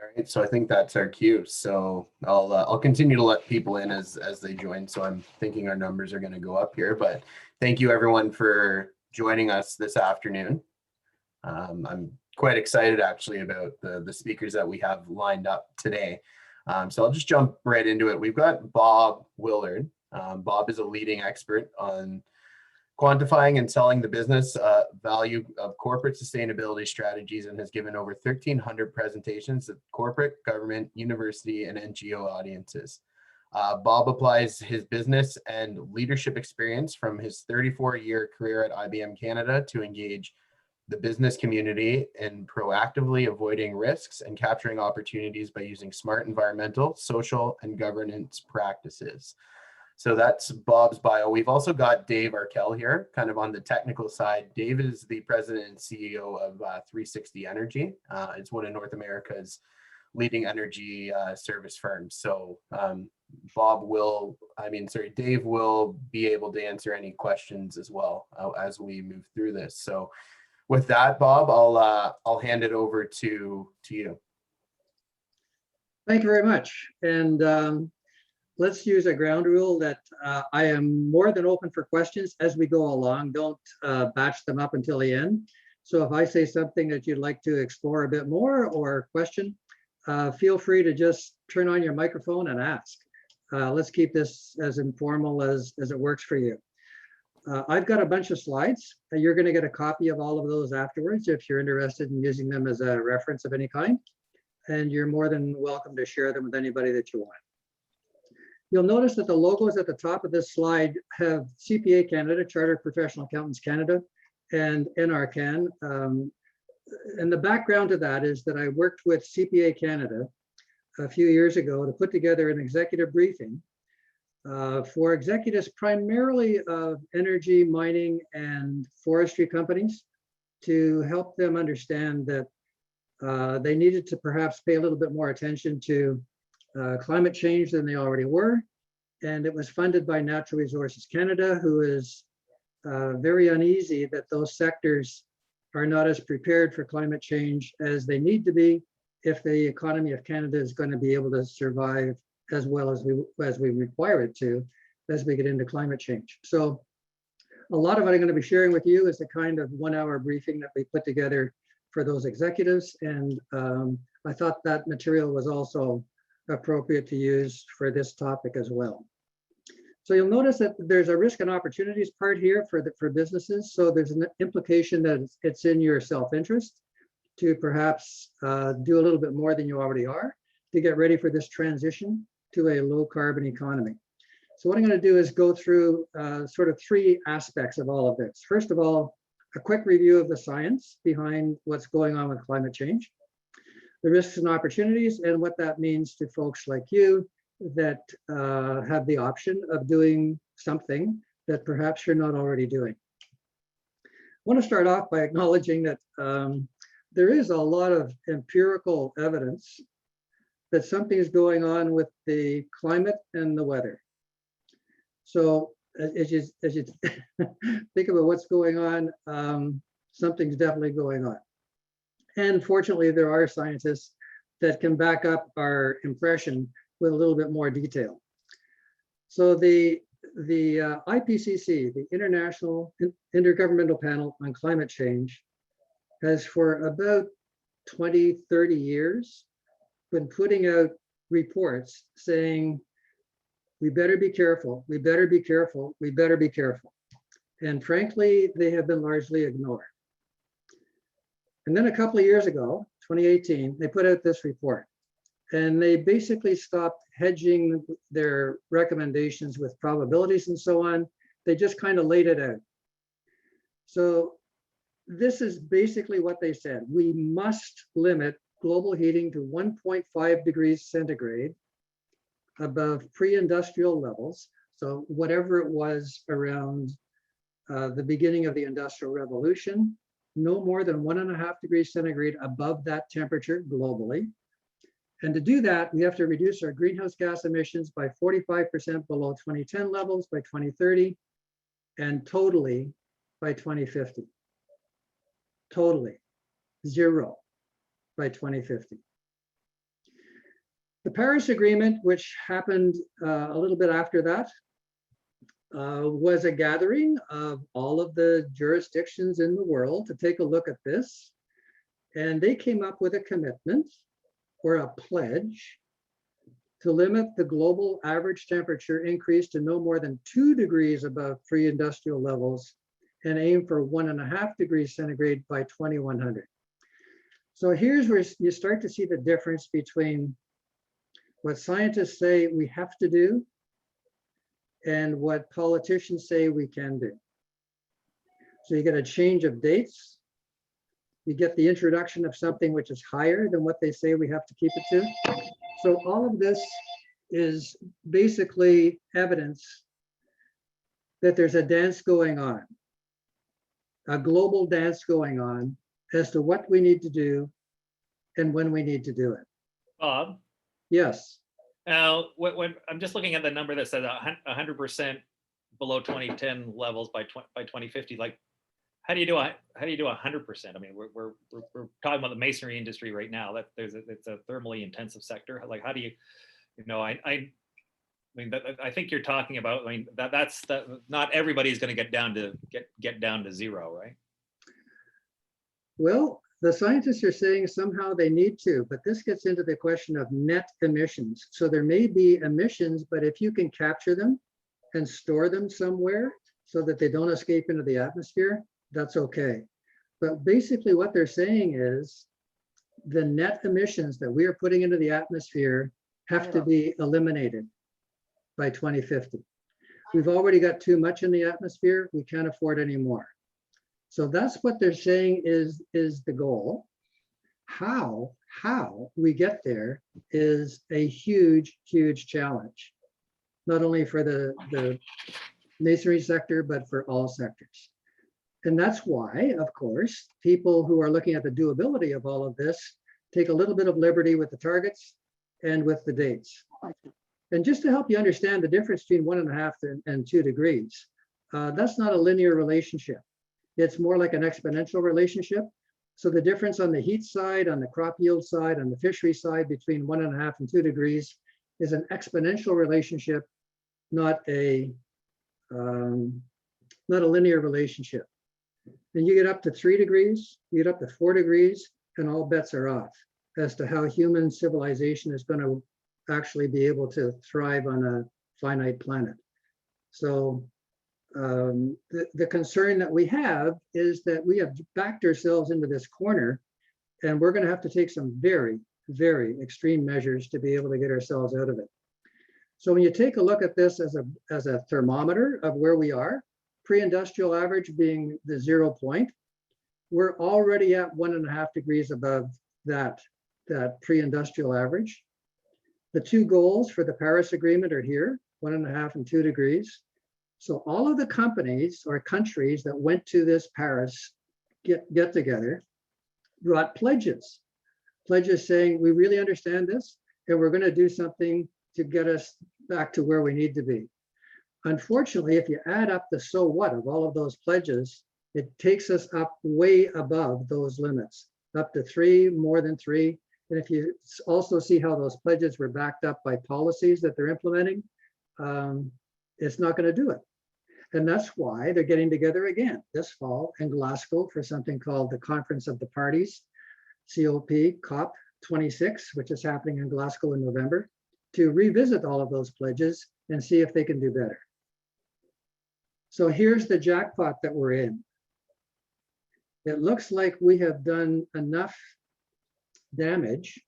All right, so I think that's our cue. So I'll continue to let people in as they join. So I'm thinking our numbers are going to go up here, but thank you everyone for joining us this afternoon. I'm quite excited actually about the speakers that we have lined up today. So I'll just jump right into it. We've got Bob Willard. Bob is a leading expert on quantifying and selling the business value of corporate sustainability strategies and has given over 1,300 presentations at corporate, government, university, and NGO audiences. Bob applies his business and leadership experience from his 34-year career at IBM Canada to engage the business community in proactively avoiding risks and capturing opportunities by using smart environmental, social, and governance practices. So that's Bob's bio. We've also got Dave Arkell here, kind of on the technical side. Dave is the president and CEO of 360 Energy. It's one of North America's leading energy service firms. So Dave will be able to answer any questions as well as we move through this. So with that, Bob, I'll hand it over to you. Thank you very much. And let's use a ground rule that I am more than open for questions as we go along. Don't batch them up until the end. So if I say something that you'd like to explore a bit more or question, feel free to just turn on your microphone and ask. Let's keep this as informal as it works for you. I've got a bunch of slides. You're going to get a copy of all of those afterwards if you're interested in using them as a reference of any kind. And you're more than welcome to share them with anybody that you want. You'll notice that the logos at the top of this slide have CPA Canada, Chartered Professional Accountants Canada, and NRCan. And the background to that is that I worked with CPA Canada a few years ago to put together an executive briefing for executives primarily of energy, mining, and forestry companies to help them understand that they needed to perhaps pay a little bit more attention to climate change than they already were. And it was funded by Natural Resources Canada, who is very uneasy that those sectors are not as prepared for climate change as they need to be if the economy of Canada is going to be able to survive as well as we require it to as we get into climate change. So a lot of what I'm going to be sharing with you is the kind of 1-hour briefing that we put together for those executives. And I thought that material was also appropriate to use for this topic as well. So you'll notice that there's a risk and opportunities part here for businesses. So there's an implication that it's in your self-interest to perhaps do a little bit more than you already are to get ready for this transition to a low carbon economy. So what I'm going to do is go through sort of 3 aspects of all of this. First of all, a quick review of the science behind what's going on with climate change, the risks and opportunities, and what that means to folks like you that have the option of doing something that perhaps you're not already doing. I want to start off by acknowledging that there is a lot of empirical evidence that something is going on with the climate and the weather. So as you think about what's going on, something's definitely going on. And fortunately, there are scientists that can back up our impression with a little bit more detail. So the IPCC, the International Intergovernmental Panel on Climate Change, has for about 20, 30 years been putting out reports saying, we better be careful, we better be careful, we better be careful. And frankly, they have been largely ignored. And then a couple of years ago, 2018, they put out this report. And they basically stopped hedging their recommendations with probabilities and so on. They just kind of laid it out. So this is basically what they said. We must limit global heating to 1.5 degrees centigrade above pre-industrial levels. So whatever it was around the beginning of the Industrial Revolution, no more than 1.5 degrees centigrade above that temperature globally. And to do that, we have to reduce our greenhouse gas emissions by 45% below 2010 levels by 2030 and totally by 2050. Totally, 0 by 2050. Paris Agreement, which happened a little bit after that, was a gathering of all of the jurisdictions in the world to take a look at this. And they came up with a commitment or a pledge to limit the global average temperature increase to no more than 2 degrees above pre-industrial levels and aim for 1.5 degrees centigrade by 2100. So here's where you start to see the difference between what scientists say we have to do and what politicians say we can do. So you get a change of dates. You get the introduction of something which is higher than what they say we have to keep it to. So all of this is basically evidence that there's a dance going on, a global dance going on as to what we need to do and when we need to do it. Bob, Yes. now when I'm just looking at the number that says 100% below 2010 levels by 2050, like how do you do 100%? I mean, we're talking about the masonry industry right now. That it's a thermally intensive sector. Like, how do you know? I mean, I think you're talking about. I mean, that's not everybody's going to get down to zero, right? Well, the scientists are saying somehow they need to, but this gets into the question of net emissions. So there may be emissions, but if you can capture them and store them somewhere so that they don't escape into the atmosphere, that's okay. But basically what they're saying is the net emissions that we are putting into the atmosphere have to be eliminated by 2050. We've already got too much in the atmosphere. We can't afford any more. So that's what they're saying is the goal. How we get there is a huge, huge challenge, not only for the masonry sector, but for all sectors. And that's why, of course, people who are looking at the doability of all of this take a little bit of liberty with the targets and with the dates. And just to help you understand the difference between 1.5 and 2 degrees, that's not a linear relationship. It's more like an exponential relationship. So the difference on the heat side, on the crop yield side, on the fishery side between 1.5 and 2 degrees is an exponential relationship, not a linear relationship. And you get up to 3 degrees, you get up to 4 degrees, and all bets are off as to how human civilization is going to actually be able to thrive on a finite planet. So the concern that we have is that we have backed ourselves into this corner, and we're going to have to take some very, very extreme measures to be able to get ourselves out of it. So when you take a look at this as a thermometer of where we are, pre-industrial average being the 0 point, we're already at 1.5 degrees above that pre-industrial average. The two goals for the Paris Agreement are here, 1.5 and 2 degrees. So all of the companies or countries that went to this Paris get together brought pledges saying, we really understand this, and we're going to do something to get us back to where we need to be. Unfortunately, if you add up the so what of all of those pledges, it takes us up way above those limits, up to 3, more than 3. And if you also see how those pledges were backed up by policies that they're implementing, it's not going to do it. And that's why they're getting together again this fall in Glasgow for something called the Conference of the Parties, COP26, which is happening in Glasgow in November, to revisit all of those pledges and see if they can do better. So here's the jackpot that we're in. It looks like we have done enough damage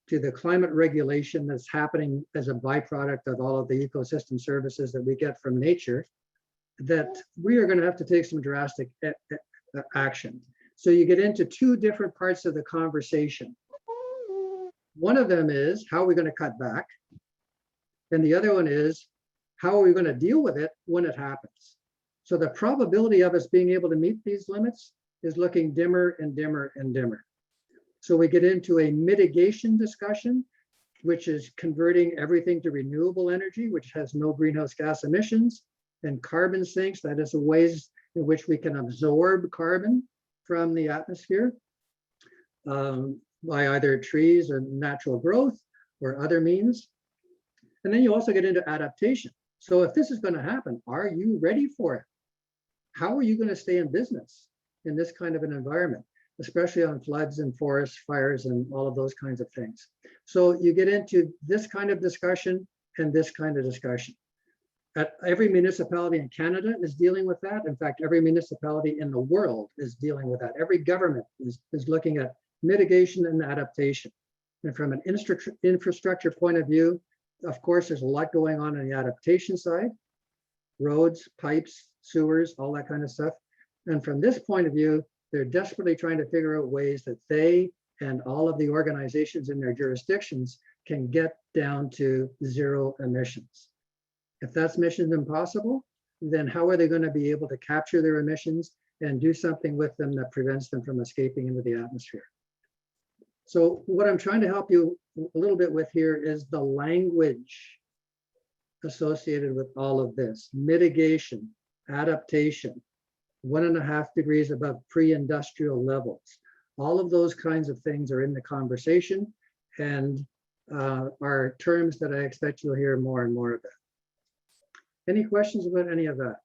to the climate regulation that's happening as a byproduct of all of the ecosystem services that we get from nature, that we are going to have to take some drastic action. So you get into two different parts of the conversation. One of them is, how are we going to cut back? And the other one is, how are we going to deal with it when it happens? So the probability of us being able to meet these limits is looking dimmer and dimmer and dimmer. So we get into a mitigation discussion, which is converting everything to renewable energy, which has no greenhouse gas emissions, and carbon sinks, that is the ways in which we can absorb carbon from the atmosphere by either trees or natural growth, or other means. And then you also get into adaptation. So if this is going to happen, are you ready for it? How are you going to stay in business in this kind of an environment, especially on floods and forest fires and all of those kinds of things? So you get into this kind of discussion and this kind of discussion. Every municipality in Canada is dealing with that. In fact, every municipality in the world is dealing with that. Every government is looking at mitigation and adaptation. And from an infrastructure point of view, of course, there's a lot going on the adaptation side, roads, pipes, sewers, all that kind of stuff. And from this point of view, they're desperately trying to figure out ways that they and all of the organizations in their jurisdictions can get down to zero emissions. If that's mission impossible, then how are they going to be able to capture their emissions and do something with them that prevents them from escaping into the atmosphere? So what I'm trying to help you a little bit with here is the language associated with all of this: mitigation, adaptation, 1.5 degrees above pre-industrial levels. All of those kinds of things are in the conversation and are terms that I expect you'll hear more and more about. Any questions about any of that?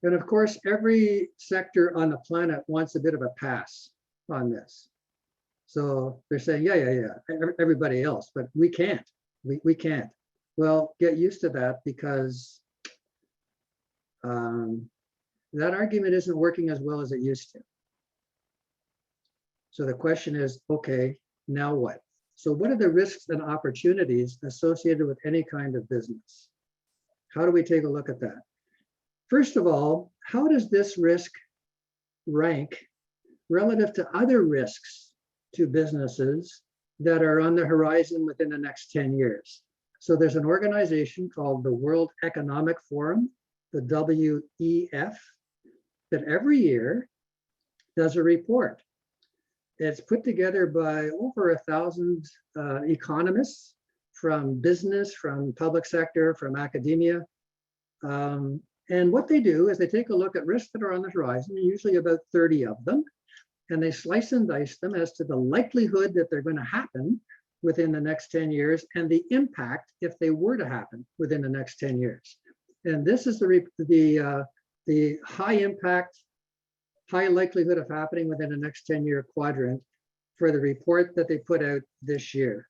And of course, every sector on the planet wants a bit of a pass on this. So they're saying, yeah, everybody else, but we can't. We can't. Well, get used to that, because that argument isn't working as well as it used to. So the question is, okay, now what? So what are the risks and opportunities associated with any kind of business? How do we take a look at that? First of all, how does this risk rank relative to other risks to businesses that are on the horizon within the next 10 years? So there's an organization called the World Economic Forum, the WEF, that every year does a report. It's put together by over 1,000 economists from business, from public sector, from academia. And what they do is they take a look at risks that are on the horizon, usually about 30 of them, and they slice and dice them as to the likelihood that they're going to happen within the next 10 years and the impact if they were to happen within the next 10 years. And this is the high impact, high likelihood of happening within the next 10-year quadrant for the report that they put out this year.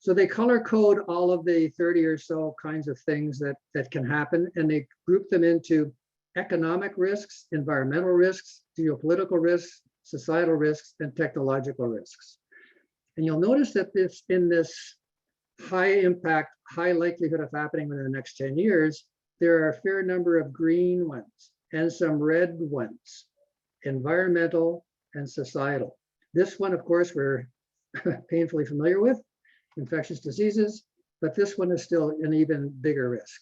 So they color code all of the 30 or so kinds of things that can happen, and they group them into economic risks, environmental risks, geopolitical risks, societal risks, and technological risks. And you'll notice that in this high impact, high likelihood of happening within the next 10 years, there are a fair number of green ones and some red ones, environmental and societal. This one, of course, we're painfully familiar with, infectious diseases, but this one is still an even bigger risk.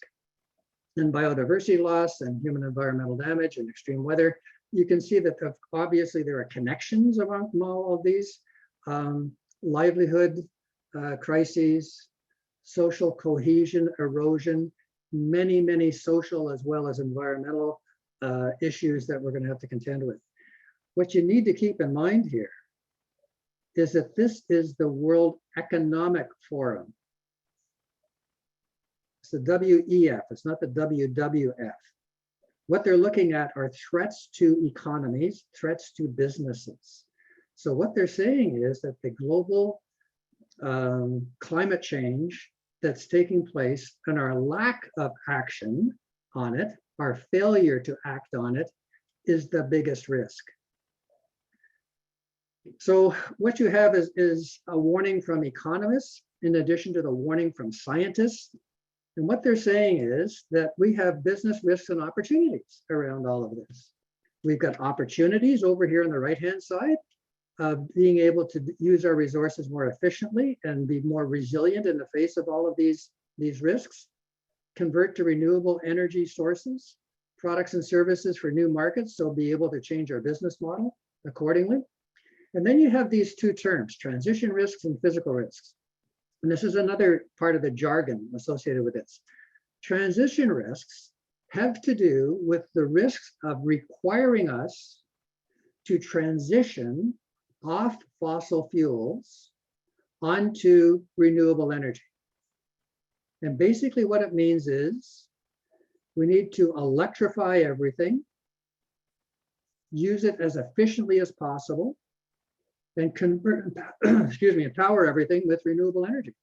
And biodiversity loss and human environmental damage and extreme weather. You can see that obviously there are connections among all of these. Livelihood crises, social cohesion, erosion, many social as well as environmental issues that we're going to have to contend with. What you need to keep in mind here is that this is the World Economic Forum. It's the WEF, it's not the WWF. What they're looking at are threats to economies, threats to businesses. So what they're saying is that the global climate change that's taking place and our lack of action on it, our failure to act on it, is the biggest risk. So what you have is a warning from economists in addition to the warning from scientists. And what they're saying is that we have business risks and opportunities around all of this. We've got opportunities over here on the right-hand side of being able to use our resources more efficiently and be more resilient in the face of all of these risks, convert to renewable energy sources, products and services for new markets, so be able to change our business model accordingly. And then you have these two terms, transition risks and physical risks. And this is another part of the jargon associated with this. Transition risks have to do with the risks of requiring us to transition off fossil fuels onto renewable energy. And basically what it means is we need to electrify everything, use it as efficiently as possible, and convert, excuse me, and power everything with renewable energy.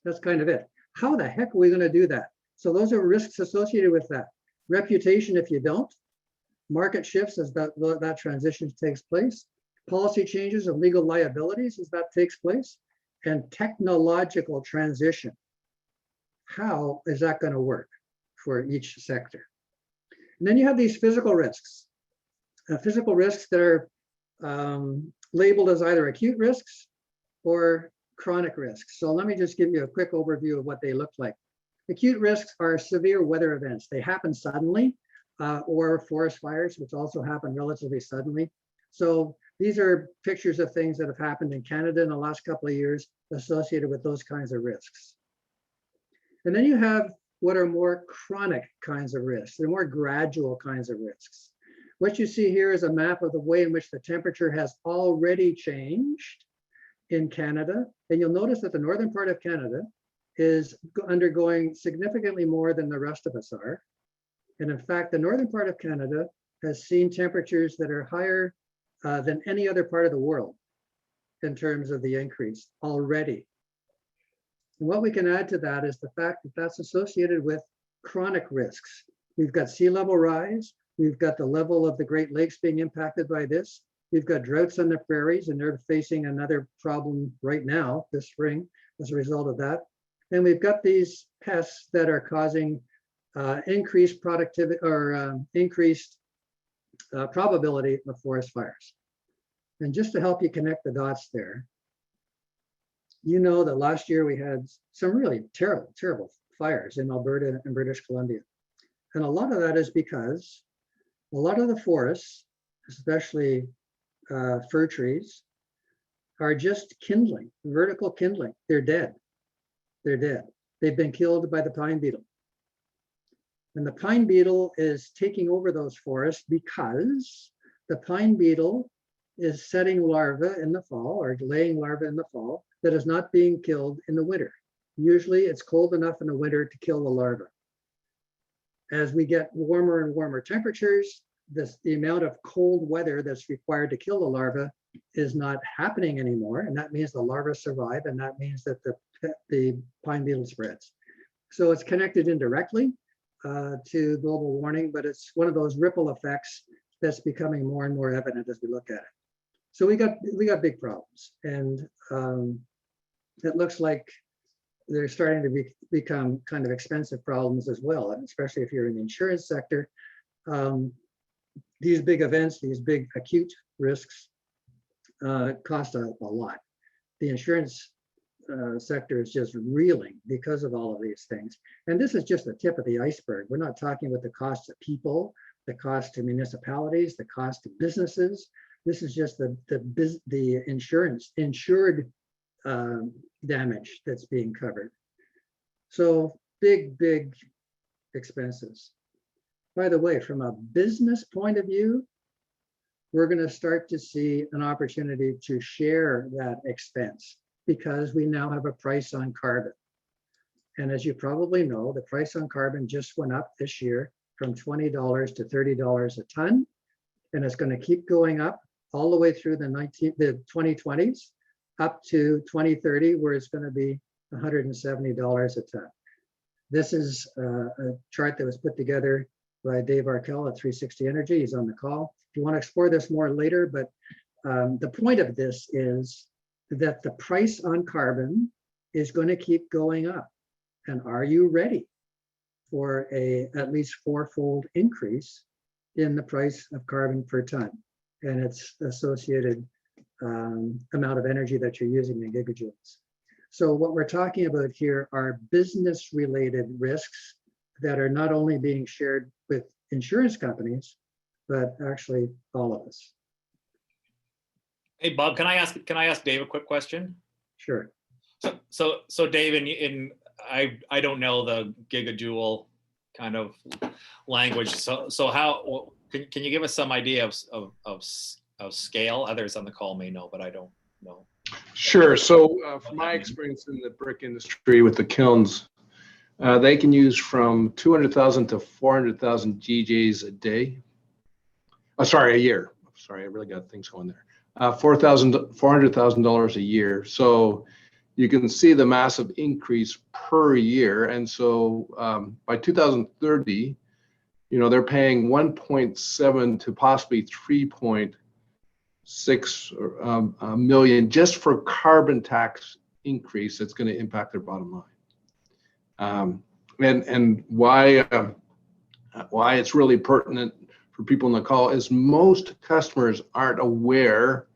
That's kind of it. How the heck are we going to do that? So those are risks associated with that. Reputation if you don't, market shifts as that transition takes place, policy changes and legal liabilities as that takes place, and technological transition. How is that going to work for each sector? And then you have these physical risks. Physical risks that are labeled as either acute risks or chronic risks. So let me just give you a quick overview of what they look like. Acute risks are severe weather events. They happen suddenly, or forest fires, which also happen relatively suddenly. So these are pictures of things that have happened in Canada in the last couple of years associated with those kinds of risks. And then you have what are more chronic kinds of risks. They're more gradual kinds of risks. What you see here is a map of the way in which the temperature has already changed in Canada. And you'll notice that the northern part of Canada is undergoing significantly more than the rest of us are. And in fact, the northern part of Canada has seen temperatures that are higher than any other part of the world in terms of the increase already. And what we can add to that is the fact that that's associated with chronic risks. We've got sea level rise. We've got the level of the Great Lakes being impacted by this. We've got droughts on the prairies, and they're facing another problem right now this spring as a result of that. And we've got these pests that are causing increased productivity or increased probability of forest fires. And just to help you connect the dots there, you know that last year we had some really terrible, terrible fires in Alberta and British Columbia. And a lot of that is because a lot of the forests, especially fir trees, are just kindling, vertical kindling. They're dead. They're dead. They've been killed by the pine beetle. And the pine beetle is taking over those forests because the pine beetle is setting larvae in the fall or laying larvae in the fall that is not being killed in the winter. Usually it's cold enough in the winter to kill the larvae. As we get warmer and warmer temperatures, the amount of cold weather that's required to kill the larvae is not happening anymore. And that means the larvae survive, and that means that the pine beetle spreads. So it's connected indirectly to global warming, but it's one of those ripple effects that's becoming more and more evident as we look at it. So we got big problems, and it looks like they're starting to become kind of expensive problems as well, and especially if you're in the insurance sector. These big events, these big acute risks cost a lot. The insurance sector is just reeling because of all of these things. And this is just the tip of the iceberg. We're not talking about the cost to people, the cost to municipalities, the cost to businesses. This is just the insured damage that's being covered. So big, big expenses. By the way, from a business point of view, we're going to start to see an opportunity to share that expense because we now have a price on carbon. And as you probably know, the price on carbon just went up this year from $20 to $30 a ton. And it's going to keep going up all the way through the 2020s up to 2030, where it's going to be $170 a ton. This is a chart that was put together by Dave Arkell at 360 Energy. He's on the call. If you want to explore this more later, but the point of this is that the price on carbon is going to keep going up. And are you ready for at least fourfold increase in the price of carbon per ton and its associated amount of energy that you're using in gigajoules? So what we're talking about here are business-related risks that are not only being shared with insurance companies, but actually all of us. Hey, Bob, can I ask Dave a quick question? Sure. So Dave, I don't know the gigajoule kind of language. So how can you give us some idea of scale? Others on the call may know, but I don't know. Sure. So from my experience in the brick industry with the kilns, they can use from 200,000 to 400,000 GJs a day. Oh, sorry, a year. Sorry, I really got things going there. $400,000 a year. So you can see the massive increase per year. And so by 2030, they're paying 1.7 to possibly 3.6 million just for carbon tax increase that's going to impact their bottom line. And why it's really pertinent for people in the call is most customers aren't aware.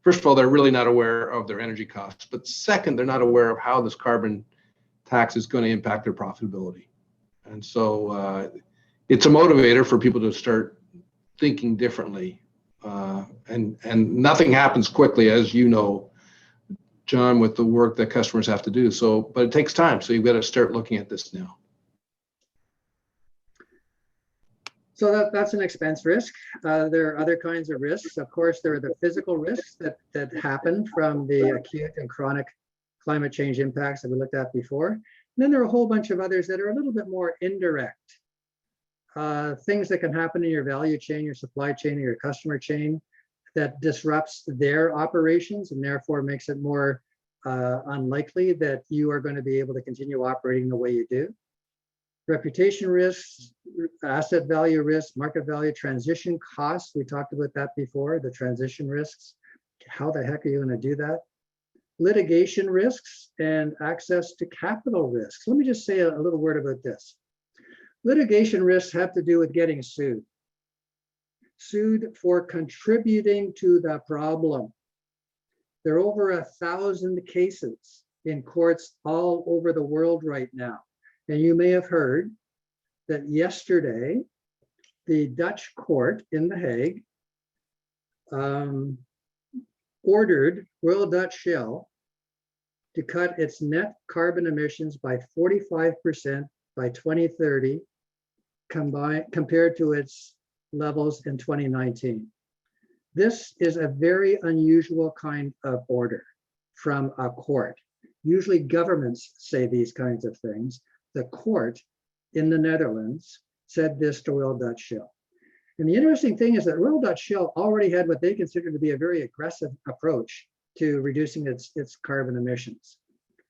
First of all, they're really not aware of their energy costs. But second, they're not aware of how this carbon tax is going to impact their profitability. And so it's a motivator for people to start thinking differently. And nothing happens quickly, as you know, John, with the work that customers have to do. So, but it takes time. So you've got to start looking at this now. So that's an expense risk. There are other kinds of risks. Of course, there are the physical risks that happen from the acute and chronic climate change impacts that we looked at before. And then there are a whole bunch of others that are a little bit more indirect. Things that can happen in your value chain, your supply chain, or your customer chain that disrupts their operations and therefore makes it more unlikely that you are going to be able to continue operating the way you do. Reputation risks, asset value risks, market value, transition costs. We talked about that before, the transition risks. How the heck are you going to do that? Litigation risks and access to capital risks. Let me just say a little word about this. Litigation risks have to do with getting sued for contributing to the problem. There are over 1,000 cases in courts all over the world right now. And you may have heard that yesterday, the Dutch court in The Hague ordered Royal Dutch Shell to cut its net carbon emissions by 45% by 2030, compared to its levels in 2019. This is a very unusual kind of order from a court. Usually governments say these kinds of things. The court in the Netherlands said this to Royal Dutch Shell. And the interesting thing is that Royal Dutch Shell already had what they considered to be a very aggressive approach to reducing its carbon emissions.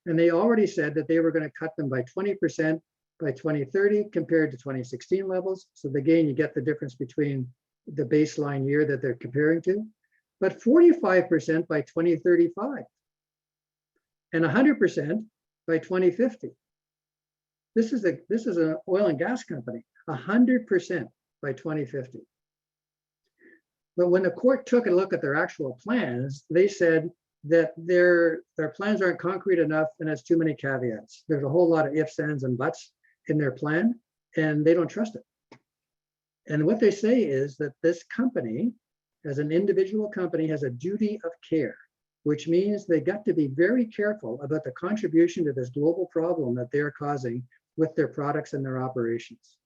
And they already said that they were going to cut them by 20% by 2030 compared to 2016 levels. So again, you get the difference between the baseline year that they're comparing to, but 45% by 2035 and 100% by 2050. This is an oil and gas company, 100% by 2050. But when the court took a look at their actual plans, they said that their plans aren't concrete enough and has too many caveats. There's a whole lot of ifs, ands, and buts in their plan, and they don't trust it. And what they say is that this company, as an individual company, has a duty of care, which means they got to be very careful about the contribution to this global problem that they're causing with their products and their operations.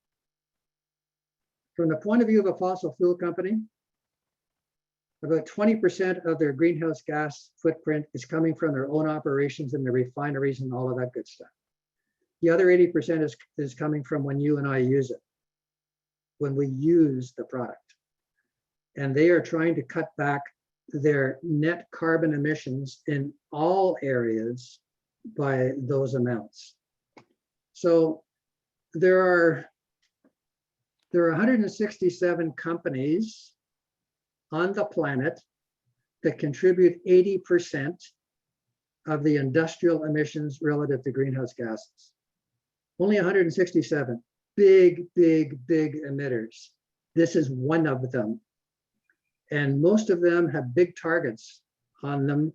From the point of view of a fossil fuel company, about 20% of their greenhouse gas footprint is coming from their own operations and the refineries and all of that good stuff. The other 80% is coming from when you and I use it, when we use the product. And they are trying to cut back their net carbon emissions in all areas by those amounts. So there are 167 companies on the planet that contribute 80% of the industrial emissions relative to greenhouse gases. Only 167, big emitters. This is one of them. And most of them have big targets on them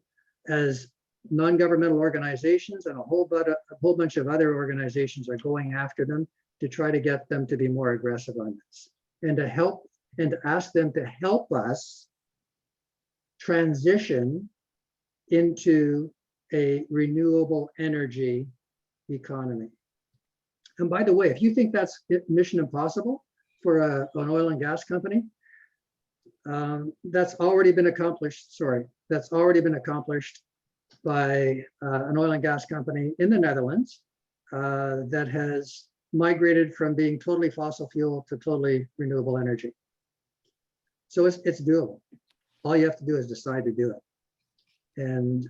as non-governmental organizations, and a whole bunch of other organizations are going after them to try to get them to be more aggressive on this and to help and to ask them to help us transition into a renewable energy economy. And by the way, if you think that's mission impossible for an oil and gas company, That's already been accomplished, sorry, that's already been accomplished by an oil and gas company in the Netherlands that has migrated from being totally fossil fuel to totally renewable energy. So it's doable. All you have to do is decide to do it. And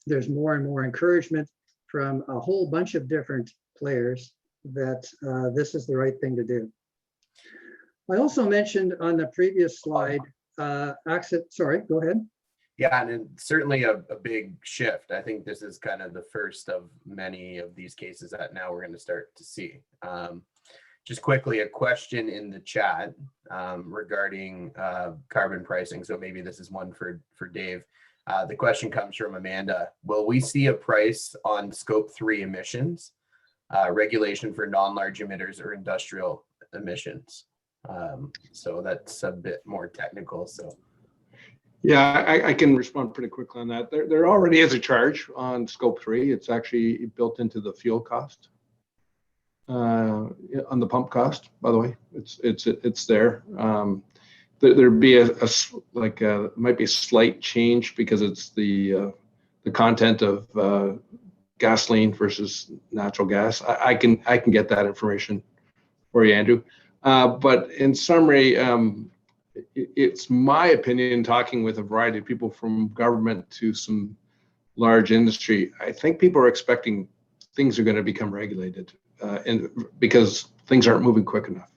there's more and more encouragement from a whole bunch of different players that this is the right thing to do. I also mentioned on the previous slide, sorry, go ahead. Yeah, and it's certainly a big shift. I think this is kind of the first of many of these cases that now we're going to start to see. Just quickly, a question in the chat regarding carbon pricing. So maybe this is one for Dave. The question comes from Amanda. Will we see a price on Scope 3 emissions, regulation for non-large emitters or industrial emissions? So that's a bit more technical. So. Yeah, I can respond pretty quickly on that. There already is a charge on Scope 3. It's actually built into the fuel cost. On the pump cost, by the way, it's there. There'd be might be a slight change because it's the content of gasoline versus natural gas. I can get that information for you, Andrew. But in summary, it's my opinion, talking with a variety of people from government to some large industry, I think people are expecting things are going to become regulated and because things aren't moving quick enough.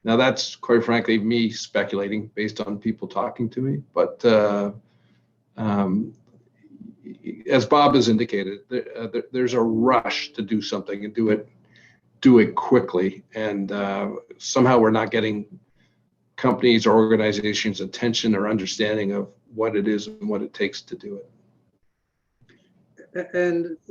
Now that's quite frankly me speculating based on people talking to me, but as Bob has indicated, there's a rush to do something and do it quickly, and somehow we're not getting companies or organizations' attention or understanding of what it is and what it takes to do it.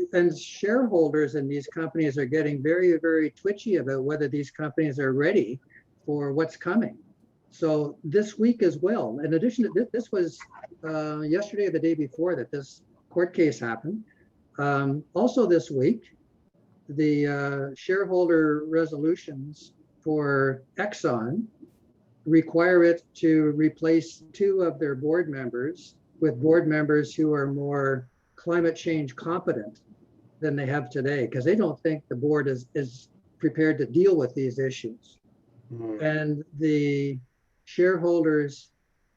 And shareholders in these companies are getting very, very twitchy about whether these companies are ready for what's coming. So this week as well, in addition to this was yesterday or the day before that this court case happened. Also this week, the shareholder resolutions for Exxon require it to replace 2 of their board members with board members who are more climate change competent than they have today, because they don't think the board is prepared to deal with these issues. And the shareholders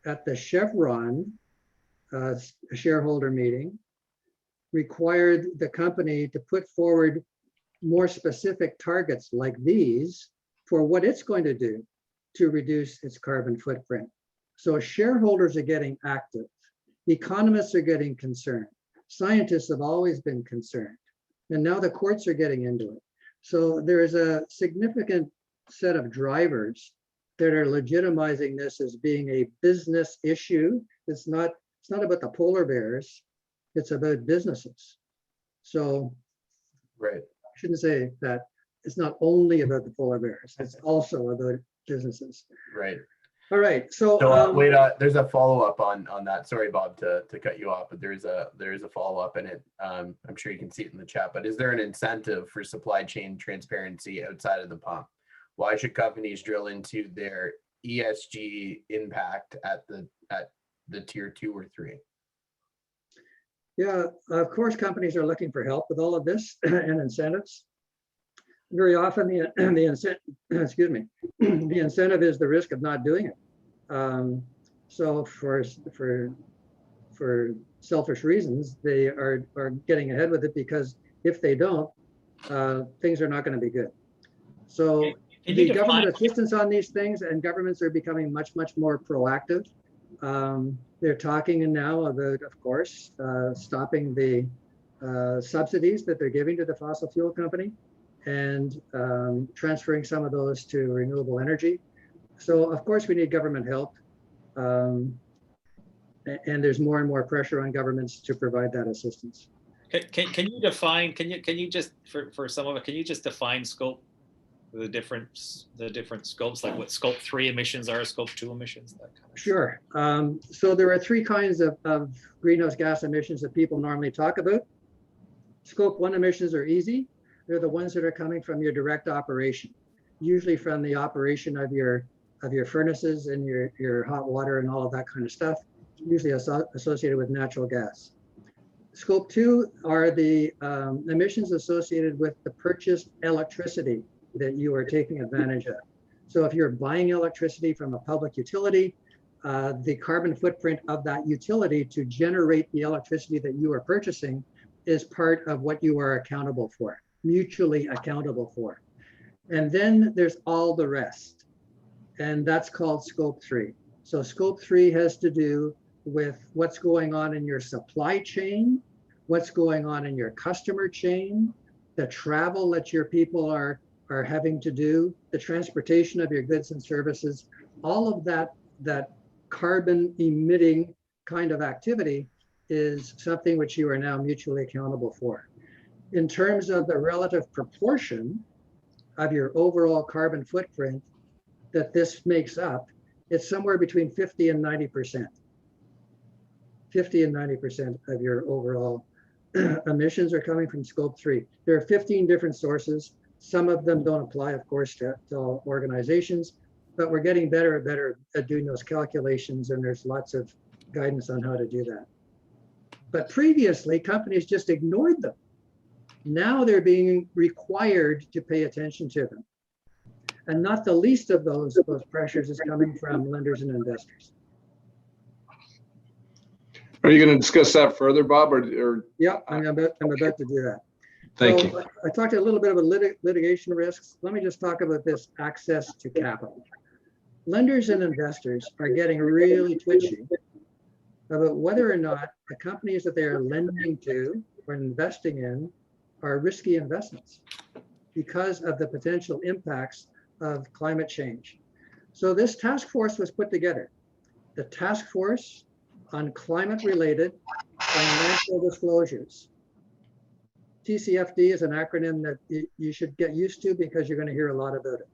at the Chevron shareholder meeting required the company to put forward more specific targets like these for what it's going to do to reduce its carbon footprint. So shareholders are getting active. Economists are getting concerned. Scientists have always been concerned. And now the courts are getting into it. So there is a significant set of drivers that are legitimizing this as being a business issue. It's not about the polar bears, it's about businesses. So right. I shouldn't say that it's not only about the polar bears, it's also about businesses. Right. All right. So wait, there's a follow-up on that. Sorry, Bob, to cut you off, but there is a follow-up in it. I'm sure you can see it in the chat, but is there an incentive for supply chain transparency outside of the pump? Why should companies drill into their ESG impact at the tier 2 or 3? Yeah, of course, companies are looking for help with all of this and incentives. Very often the incentive, excuse me, the incentive is the risk of not doing it. So for selfish reasons, they are getting ahead with it, because if they don't, things are not going to be good. So the government assistance on these things, and governments are becoming much, much more proactive. They're talking now about, of course, stopping the subsidies that they're giving to the fossil fuel company and transferring some of those to renewable energy. So of course we need government help. And there's more and more pressure on governments to provide that assistance. Can you define, can you just, for some of it, can you just define scope, the different scopes, like what scope 3 emissions are, scope 2 emissions, that kind of Sure. So there are 3 kinds of greenhouse gas emissions that people normally talk about. Scope 1 emissions are easy. They're the ones that are coming from your direct operation, usually from the operation of your of your furnaces and your hot water and all of that kind of stuff, usually associated with natural gas. Scope 2 are the emissions associated with the purchased electricity that you are taking advantage of. So if you're buying electricity from a public utility, the carbon footprint of that utility to generate the electricity that you are purchasing is part of what you are accountable for, mutually accountable for. And then there's all the rest, and that's called Scope 3. So Scope 3 has to do with what's going on in your supply chain, what's going on in your customer chain, the travel that your people are having to do, the transportation of your goods and services, all of that carbon emitting kind of activity is something which you are now mutually accountable for. In terms of the relative proportion of your overall carbon footprint that this makes up, it's somewhere between 50 and 90%. 50 and 90% of your overall emissions are coming from Scope 3. There are 15 different sources. Some of them don't apply, of course, to all organizations, but we're getting better and better at doing those calculations, and there's lots of guidance on how to do that. But previously, companies just ignored them. Now they're being required to pay attention to them. And not the least of those pressures is coming from lenders and investors. Are you going to discuss that further, Bob, or? Yeah, I'm about to do that. Thank So, you. I talked a little bit about litigation risks. Let me just talk about this access to capital. Lenders and investors are getting really twitchy about whether or not the companies that they are lending to or investing in are risky investments because of the potential impacts of climate change. So this task force was put together. The Task Force on Climate-Related Financial Disclosures. TCFD is an acronym that you should get used to because you're going to hear a lot about it.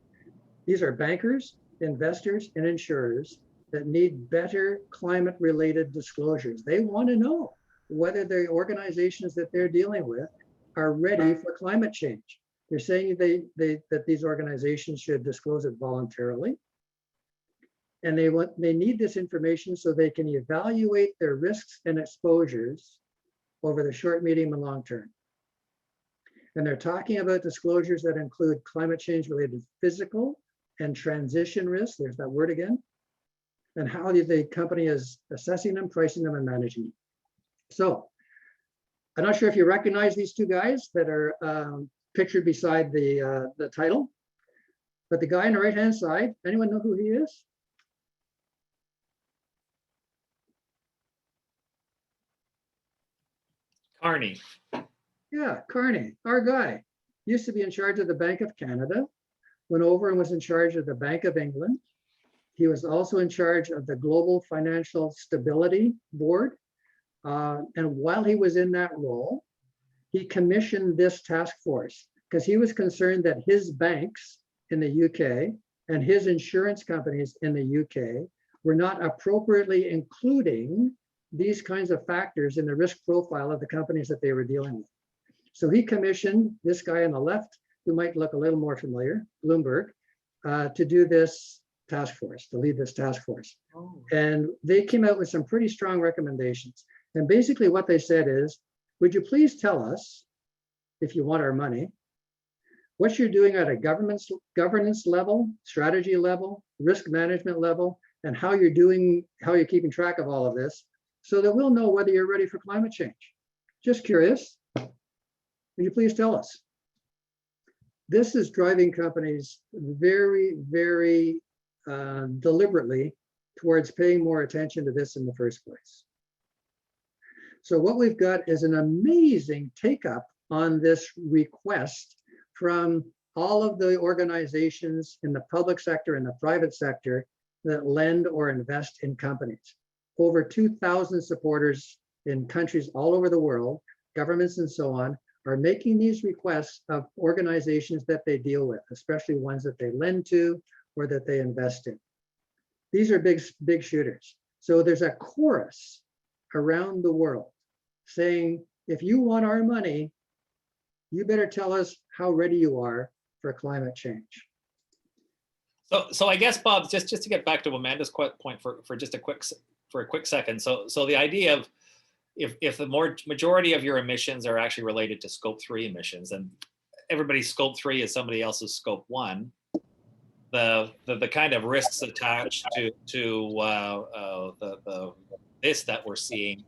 These are bankers, investors, and insurers that need better climate-related disclosures. They want to know whether the organizations that they're dealing with are ready for climate change. They're saying that these organizations should disclose it voluntarily. And they need this information so they can evaluate their risks and exposures over the short, medium, and long term. And they're talking about disclosures that include climate change related physical and transition risks. There's that word again. And how the company is assessing them, pricing them, and managing them. So I'm not sure if you recognize these two guys that are pictured beside the title, but the guy on the right-hand side, anyone know who he is? Carney. Yeah, Carney, our guy. Used to be in charge of the Bank of Canada, went over and was in charge of the Bank of England. He was also in charge of the Global Financial Stability Board. And while he was in that role, he commissioned this task force because he was concerned that his banks in the UK and his insurance companies in the UK were not appropriately including these kinds of factors in the risk profile of the companies that they were dealing with. So he commissioned this guy on the left, who might look a little more familiar, Bloomberg, to do this task force, to lead this task force. Oh. And they came out with some pretty strong recommendations. And basically what they said is, would you please tell us, if you want our money, what you're doing at a governance level, strategy level, risk management level, and how you're keeping track of all of this, so that we'll know whether you're ready for climate change. Just curious, would you please tell us? This is driving companies very, very deliberately towards paying more attention to this in the first place. So what we've got is an amazing take up on this request from all of the organizations in the public sector and the private sector that lend or invest in companies. Over 2,000 supporters in countries all over the world, governments and so on, are making these requests of organizations that they deal with, especially ones that they lend to or that they invest in. These are big shooters. So there's a chorus around the world saying, if you want our money, you better tell us how ready you are for climate change. So I guess, Bob, just to get back to Amanda's point for just a quick second. So the idea of if the majority of your emissions are actually related to scope 3 emissions, and everybody's scope 3 is somebody else's scope 1, the kind of risks attached to this that we're seeing,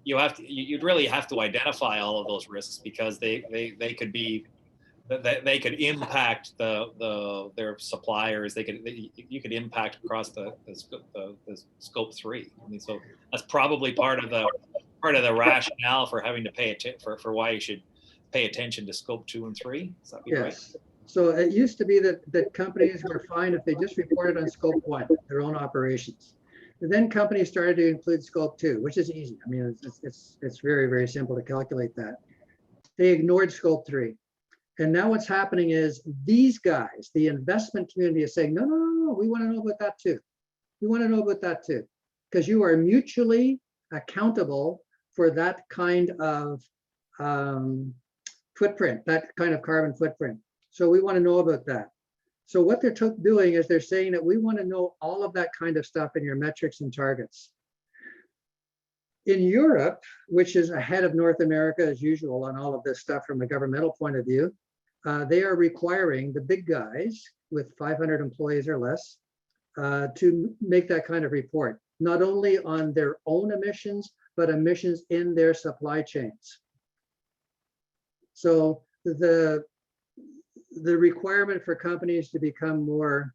you'd really have to identify all of those risks, because they could be that they could impact their suppliers. You could impact across the scope 3. I mean, so that's probably part of the rationale for having to pay attention for why you should pay attention to scope 2 and 3. Is that right? Yes. So it used to be that companies were fine if they just reported on scope 1, their own operations. And then companies started to include scope 2, which is easy. I mean, it's very, very simple to calculate that. They ignored scope 3. And now what's happening is these guys, the investment community, is saying, no, we want to know about that too. We want to know about that too, because you are mutually accountable for that kind of footprint, that kind of carbon footprint. So we want to know about that. So what they're doing is they're saying that we want to know all of that kind of stuff in your metrics and targets. In Europe, which is ahead of North America as usual on all of this stuff from a governmental point of view, they are requiring the big guys with 500 employees or less to make that kind of report, not only on their own emissions, but emissions in their supply chains. So the requirement for companies to become more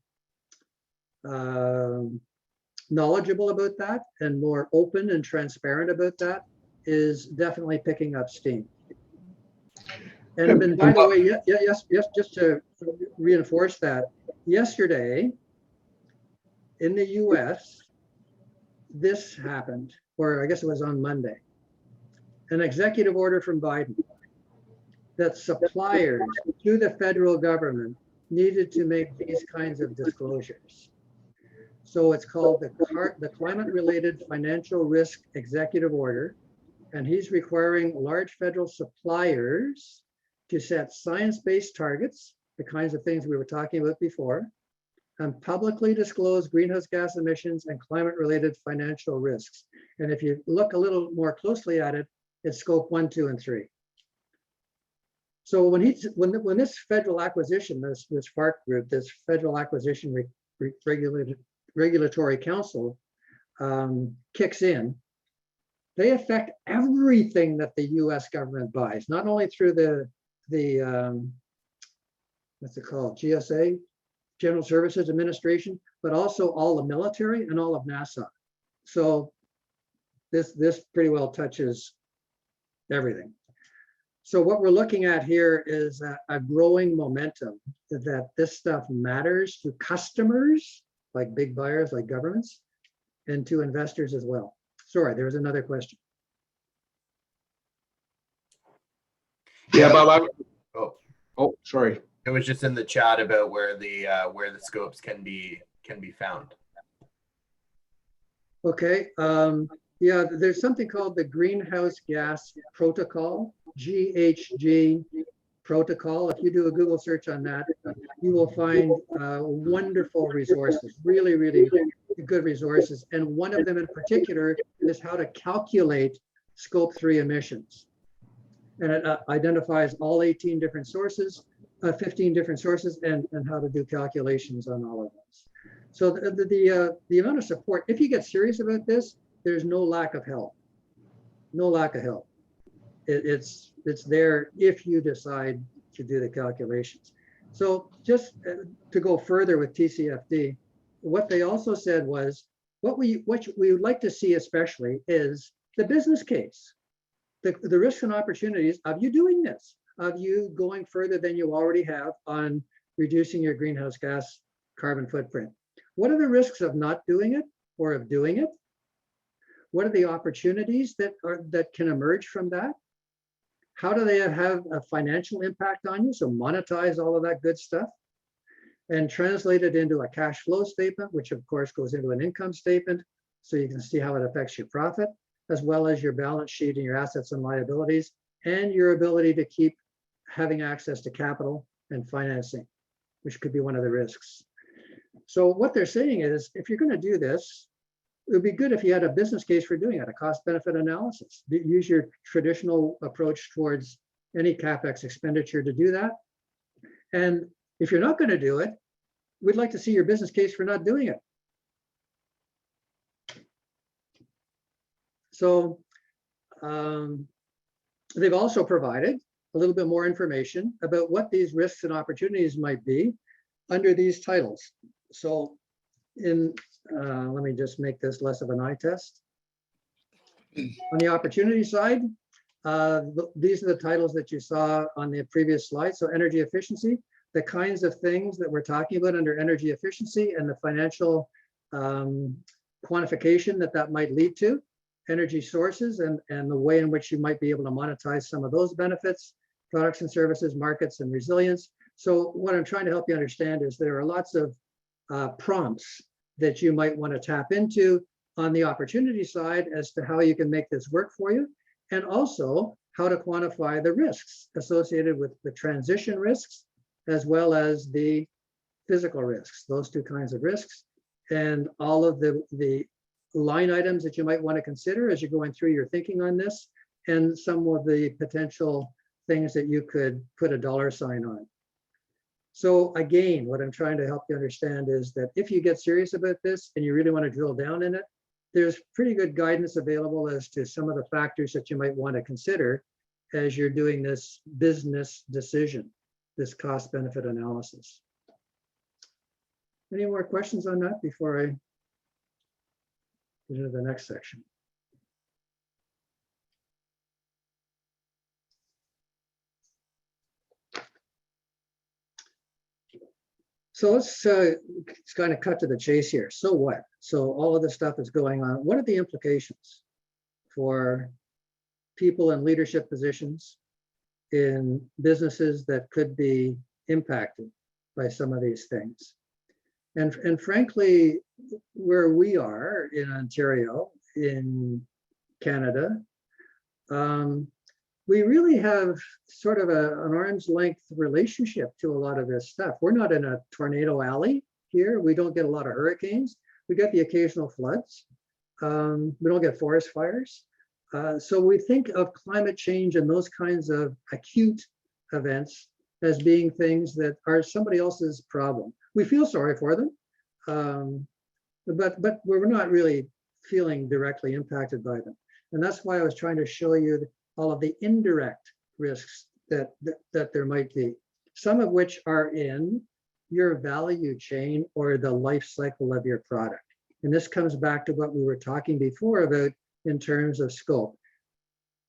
knowledgeable about that and more open and transparent about that is definitely picking up steam. And by the way, yes, just to reinforce that, yesterday in the US, this happened, or I guess it was on Monday, an executive order from Biden that suppliers to the federal government needed to make these kinds of disclosures. So it's called the Climate-Related Financial Risk Executive Order, and he's requiring large federal suppliers to set science-based targets, the kinds of things we were talking about before, and publicly disclose greenhouse gas emissions and climate-related financial risks. And if you look a little more closely at it, it's scope 1, 2, and 3. So when this federal acquisition, this FARC group, this Federal Acquisition Regulatory Council kicks in, they affect everything that the US government buys, not only through the what's it called, GSA, General Services Administration, but also all the military and all of NASA. So this pretty well touches everything. So what we're looking at here is a growing momentum that this stuff matters to customers, like big buyers, like governments, and to investors as well. Sorry, there was another question. Yeah, Bob. Oh, Sorry. it was just in the chat about where the scopes can be found. Okay. Yeah, there's something called the Greenhouse Gas Protocol, GHG protocol. If you do a Google search on that, you will find wonderful resources, really, really good resources. And one of them in particular is how to calculate scope 3 emissions. And it identifies all 18 different sources, 15 different sources, and how to do calculations on all of those. So the amount of support, if you get serious about this, there's no lack of help. No lack of help. It's there if you decide to do the calculations. So just to go further with TCFD, what they also said was, what we would like to see especially is the business case, the risks and opportunities of you doing this, of you going further than you already have on reducing your greenhouse gas carbon footprint. What are the risks of not doing it or of doing it? What are the opportunities that can emerge from that? How do they have a financial impact on you? So monetize all of that good stuff and translate it into a cash flow statement, which of course goes into an income statement, so you can see how it affects your profit, as well as your balance sheet and your assets and liabilities, and your ability to keep having access to capital and financing, which could be one of the risks. So what they're saying is, if you're going to do this, it would be good if you had a business case for doing it, a cost benefit analysis. Use your traditional approach towards any CapEx expenditure to do that. And if you're not going to do it, we'd like to see your business case for not doing it. So they've also provided a little bit more information about what these risks and opportunities might be under these titles. So let me just make this less of an eye test. On the opportunity side, these are the titles that you saw on the previous slide. So energy efficiency, the kinds of things that we're talking about under energy efficiency and the financial quantification that might lead to, energy sources and the way in which you might be able to monetize some of those benefits, products and services, markets and resilience. So what I'm trying to help you understand is there are lots of prompts that you might want to tap into on the opportunity side as to how you can make this work for you, and also how to quantify the risks associated with the transition risks, as well as the physical risks, those two kinds of risks, and all of the line items that you might want to consider as you're going through your thinking on this, and some of the potential things that you could put a dollar sign on. So again, what I'm trying to help you understand is that if you get serious about this and you really want to drill down in it, there's pretty good guidance available as to some of the factors that you might want to consider as you're doing this business decision, this cost benefit analysis. Any more questions on that before I get into the next section? So let's kind of cut to the chase here. So what? So all of this stuff is going on. What are the implications for people in leadership positions in businesses that could be impacted by some of these things? And frankly, where we are in Ontario, in Canada, we really have sort of an arm's length relationship to a lot of this stuff. We're not in a tornado alley here. We don't get a lot of hurricanes. We get the occasional floods. We don't get forest fires. So we think of climate change and those kinds of acute events as being things that are somebody else's problem. We feel sorry for them, but we're not really feeling directly impacted by them. And that's why I was trying to show you all of the indirect risks that there might be, some of which are in your value chain or the life cycle of your product. And this comes back to what we were talking before about in terms of scope.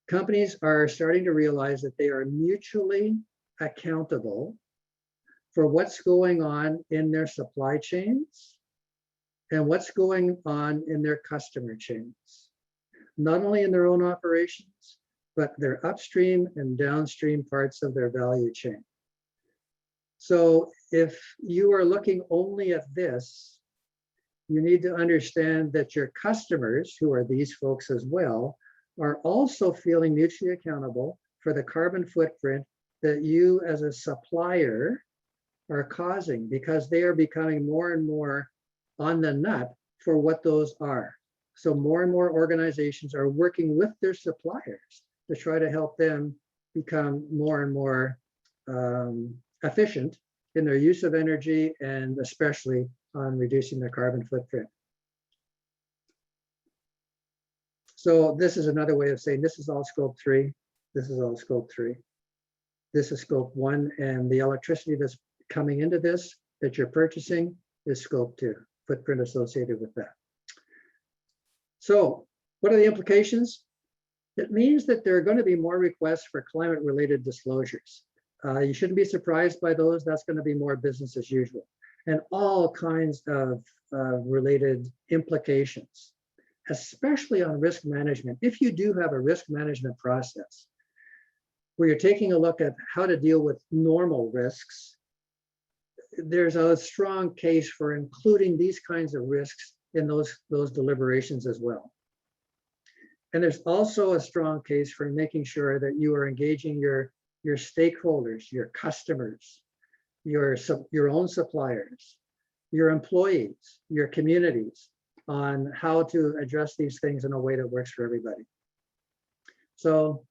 Companies are starting to realize that they are mutually accountable for what's going on in their supply chains and what's going on in their customer chains, not only in their own operations, but their upstream and downstream parts of their value chain. So if you are looking only at this, you need to understand that your customers, who are these folks as well, are also feeling mutually accountable for the carbon footprint that you as a supplier are causing, because they are becoming more and more on the nut for what those are. So more and more organizations are working with their suppliers to try to help them become more and more efficient in their use of energy, and especially on reducing their carbon footprint. So this is another way of saying this is all scope 3. This is all scope 3. This is scope 1, and the electricity that's coming into this that you're purchasing is scope 2, footprint associated with that. So what are the implications? It means that there are going to be more requests for climate-related disclosures. You shouldn't be surprised by those. That's going to be more business as usual, and all kinds of related implications, especially on risk management. If you do have a risk management process where you're taking a look at how to deal with normal risks, there's a strong case for including these kinds of risks in those deliberations as well. And there's also a strong case for making sure that you are engaging your stakeholders, your customers, your own suppliers, your employees, your communities on how to address these things in a way that works for everybody. So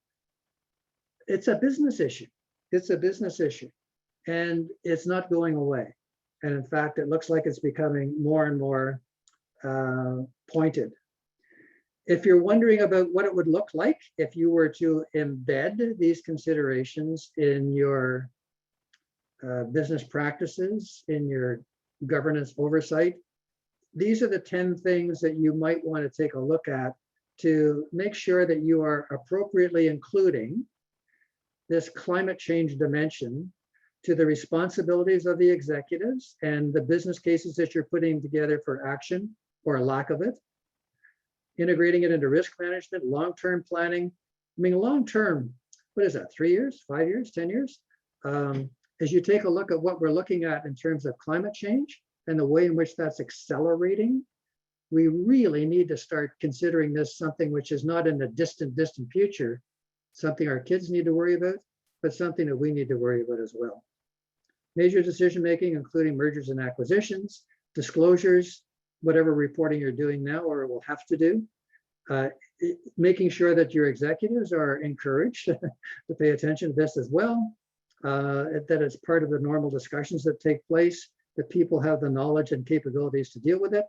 it's a business issue. It's a business issue, and it's not going away. And in fact, it looks like it's becoming more and more pointed. If you're wondering about what it would look like if you were to embed these considerations in your business practices, in your governance oversight, these are the 10 things that you might want to take a look at to make sure that you are appropriately including this climate change dimension to the responsibilities of the executives and the business cases that you're putting together for action or lack of it, integrating it into risk management, long-term planning. I mean, long-term, what is that, 3 years, 5 years, 10 years? As you take a look at what we're looking at in terms of climate change and the way in which that's accelerating, we really need to start considering this something which is not in the distant future, something our kids need to worry about, but something that we need to worry about as well. Major decision-making, including mergers and acquisitions, disclosures, whatever reporting you're doing now or will have to do, making sure that your executives are encouraged to pay attention to this as well, that it's part of the normal discussions that take place, that people have the knowledge and capabilities to deal with it,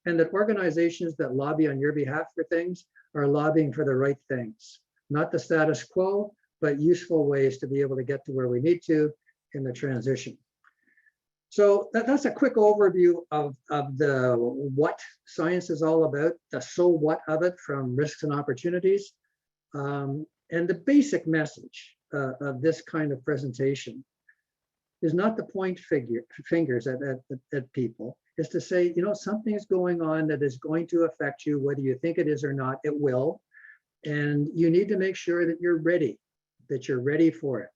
and that organizations that lobby on your behalf for things are lobbying for the right things, not the status quo, but useful ways to be able to get to where we need to in the transition. So that's a quick overview of the what science is all about, the so what of it from risks and opportunities. And the basic message of this kind of presentation is not to point fingers at people, is to say, you know, something is going on that is going to affect you, whether you think it is or not, it will. And you need to make sure that you're ready for it,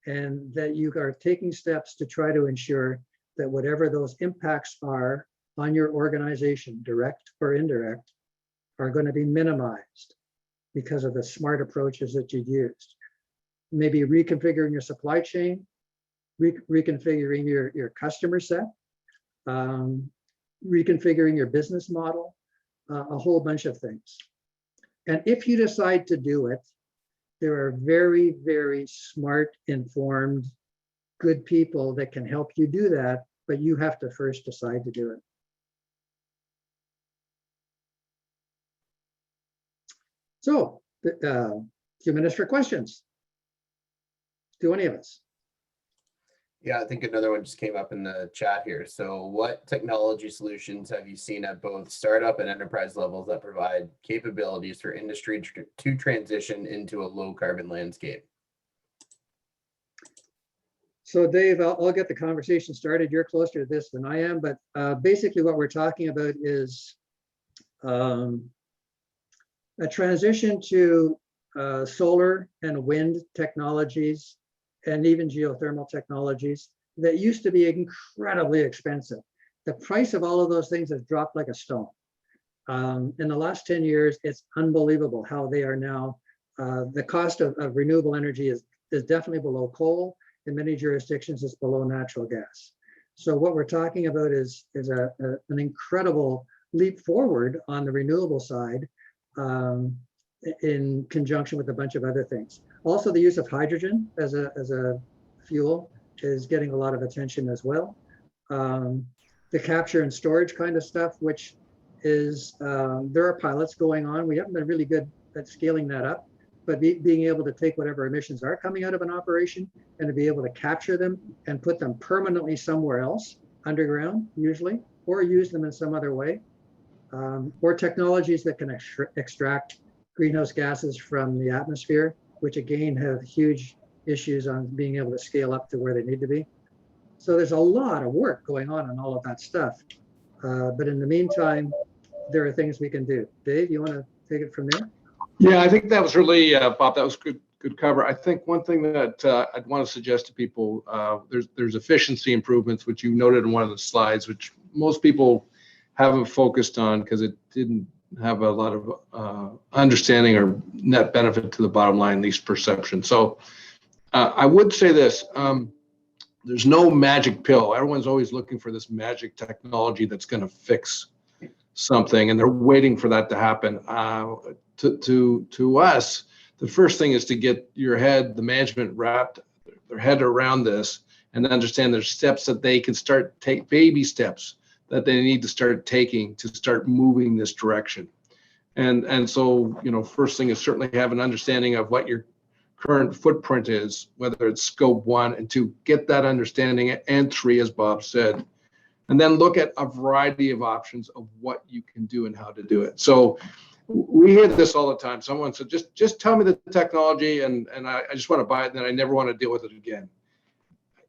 and that you are taking steps to try to ensure that whatever those impacts are on your organization, direct or indirect, are going to be minimized because of the smart approaches that you've used. Maybe reconfiguring your supply chain, reconfiguring your customer set, reconfiguring your business model, a whole bunch of things. And if you decide to do it, there are very, very smart, informed, good people that can help you do that, but you have to first decide to do it. So, a few minutes for questions. Do any of us? Yeah, I think another one just came up in the chat here. So what technology solutions have you seen at both startup and enterprise levels that provide capabilities for industry to transition into a low carbon landscape? So Dave, I'll get the conversation started. You're closer to this than I am, but basically what we're talking about is a transition to solar and wind technologies and even geothermal technologies that used to be incredibly expensive. The price of all of those things has dropped like a stone. In the last 10 years, it's unbelievable how they are now. The cost of renewable energy is definitely below coal. In many jurisdictions, it's below natural gas. So what we're talking about is an incredible leap forward on the renewable side in conjunction with a bunch of other things. Also, the use of hydrogen as a fuel is getting a lot of attention as well. The capture and storage kind of stuff, which is, there are pilots going on. We haven't been really good at scaling that up, but being able to take whatever emissions are coming out of an operation and to be able to capture them and put them permanently somewhere else, underground usually, or use them in some other way, or technologies that can extract greenhouse gases from the atmosphere, which again have huge issues on being able to scale up to where they need to be. So there's a lot of work going on all of that stuff. But in the meantime, there are things we can do. Dave, you want to take it from there? Yeah, I think that was really, Bob, that was good cover. I think one thing that I'd want to suggest to people, there's efficiency improvements, which you noted in one of the slides, which most people haven't focused on because it didn't have a lot of understanding or net benefit to the bottom line, at least perception. So I would say this, there's no magic pill. Everyone's always looking for this magic technology that's going to fix something, and they're waiting for that to happen. To us, the first thing is to get the management wrapped their head around this and understand there's steps that they can take baby steps that they need to start taking to start moving this direction. And so, first thing is certainly have an understanding of what your current footprint is, whether it's scope 1 and 2, get that understanding, and 3, as Bob said, and then look at a variety of options of what you can do and how to do it. So we hear this all the time. Someone said, just tell me the technology and I just want to buy it, and then I never want to deal with it again.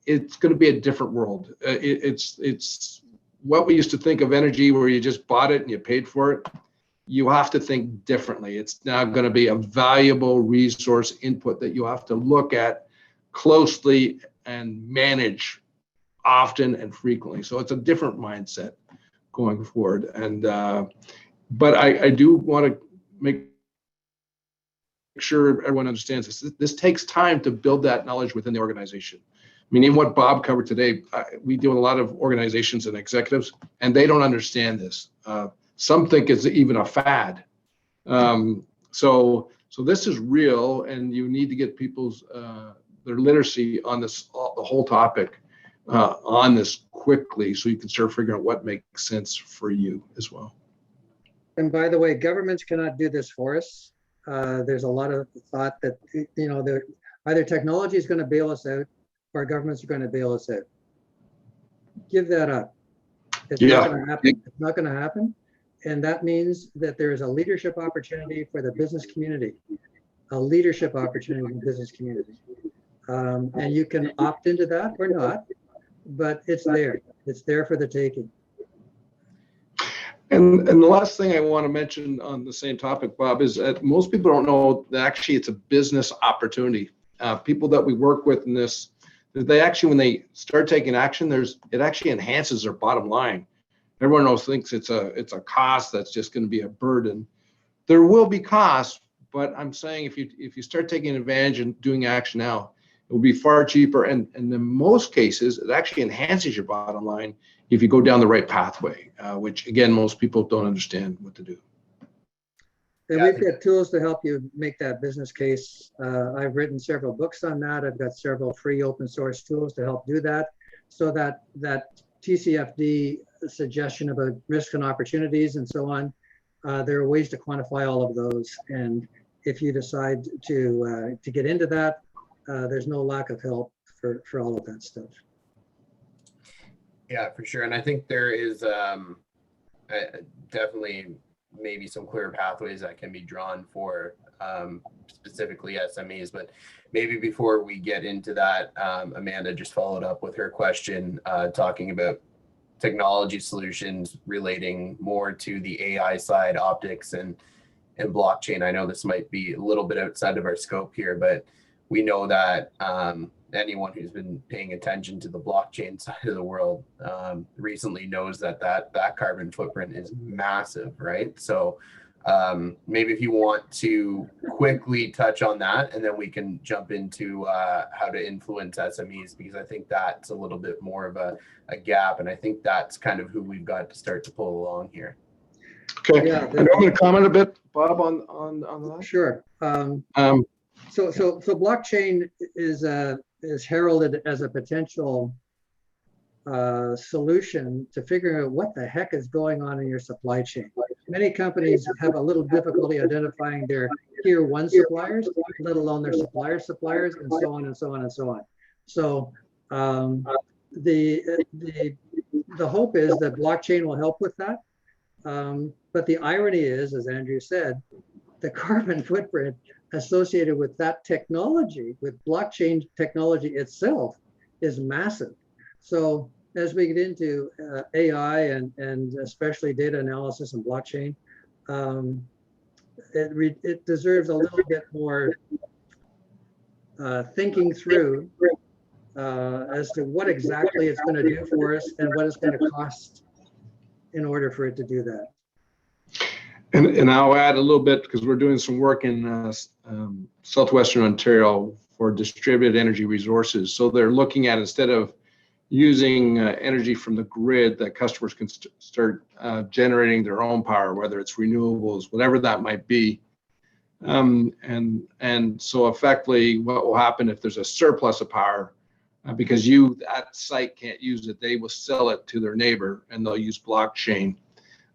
It's going to be a different world. It's what we used to think of energy, where you just bought it and you paid for it. You have to think differently. It's now going to be a valuable resource input that you have to look at closely and manage often and frequently. So it's a different mindset going forward. And but I do want to make sure everyone understands this. This takes time to build that knowledge within the organization. I mean, in what Bob covered today, we deal with a lot of organizations and executives, and they don't understand this. Some think it's even a fad. So this is real, and you need to get people's their literacy on this, the whole topic on this quickly, so you can start figuring out what makes sense for you as well. And by the way, governments cannot do this for us. There's a lot of thought that, either technology is going to bail us out or governments are going to bail us out. Give that up. It's not going to happen. It's not going to happen. And that means that there is a leadership opportunity for the business community, a leadership opportunity in the business community. And you can opt into that or not, but it's there. It's there for the taking. And the last thing I want to mention on the same topic, Bob, is that most people don't know that actually it's a business opportunity. People that we work with in this, they actually, when they start taking action, it actually enhances their bottom line. Everyone else thinks it's a cost that's just going to be a burden. There will be costs, but I'm saying if you start taking advantage and doing action now, it will be far cheaper. And in most cases, it actually enhances your bottom line if you go down the right pathway, which again, most people don't understand what to do. And we've got tools to help you make that business case. I've written several books on that. I've got several free open source tools to help do that. So that TCFD suggestion about risk and opportunities and so on, there are ways to quantify all of those. And if you decide to get into that, there's no lack of help for all of that stuff. Yeah, for sure. And I think there is definitely maybe some clear pathways that can be drawn for specifically SMEs. But maybe before we get into that, Amanda just followed up with her question talking about technology solutions relating more to the AI side, optics and blockchain. I know this might be a little bit outside of our scope here, but we know that anyone who's been paying attention to the blockchain side of the world recently knows that carbon footprint is massive, right? So maybe if you want to quickly touch on that, and then we can jump into how to influence SMEs, because I think that's a little bit more of a gap, and I think that's kind of who we've got to start to pull along here. Okay, Yeah, and I'm going to comment a bit, Bob, on that. Sure. So blockchain is heralded as a potential solution to figure out what the heck is going on in your supply chain. Many companies have a little difficulty identifying their tier one suppliers, let alone their suppliers, and so on and so on and so on. So the hope is that blockchain will help with that. But the irony is, as Andrew said, the carbon footprint associated with that technology, with blockchain technology itself, is massive. So as we get into AI and especially data analysis and blockchain, it deserves a little bit more thinking through as to what exactly it's going to do for us and what it's going to cost in order for it to do that. And I'll add a little bit, because we're doing some work in Southwestern Ontario for distributed energy resources. So they're looking at, instead of using energy from the grid that customers can start generating their own power, whether it's renewables, whatever that might be. And so effectively, what will happen if there's a surplus of power, because that site can't use it, they will sell it to their neighbor, and they'll use blockchain.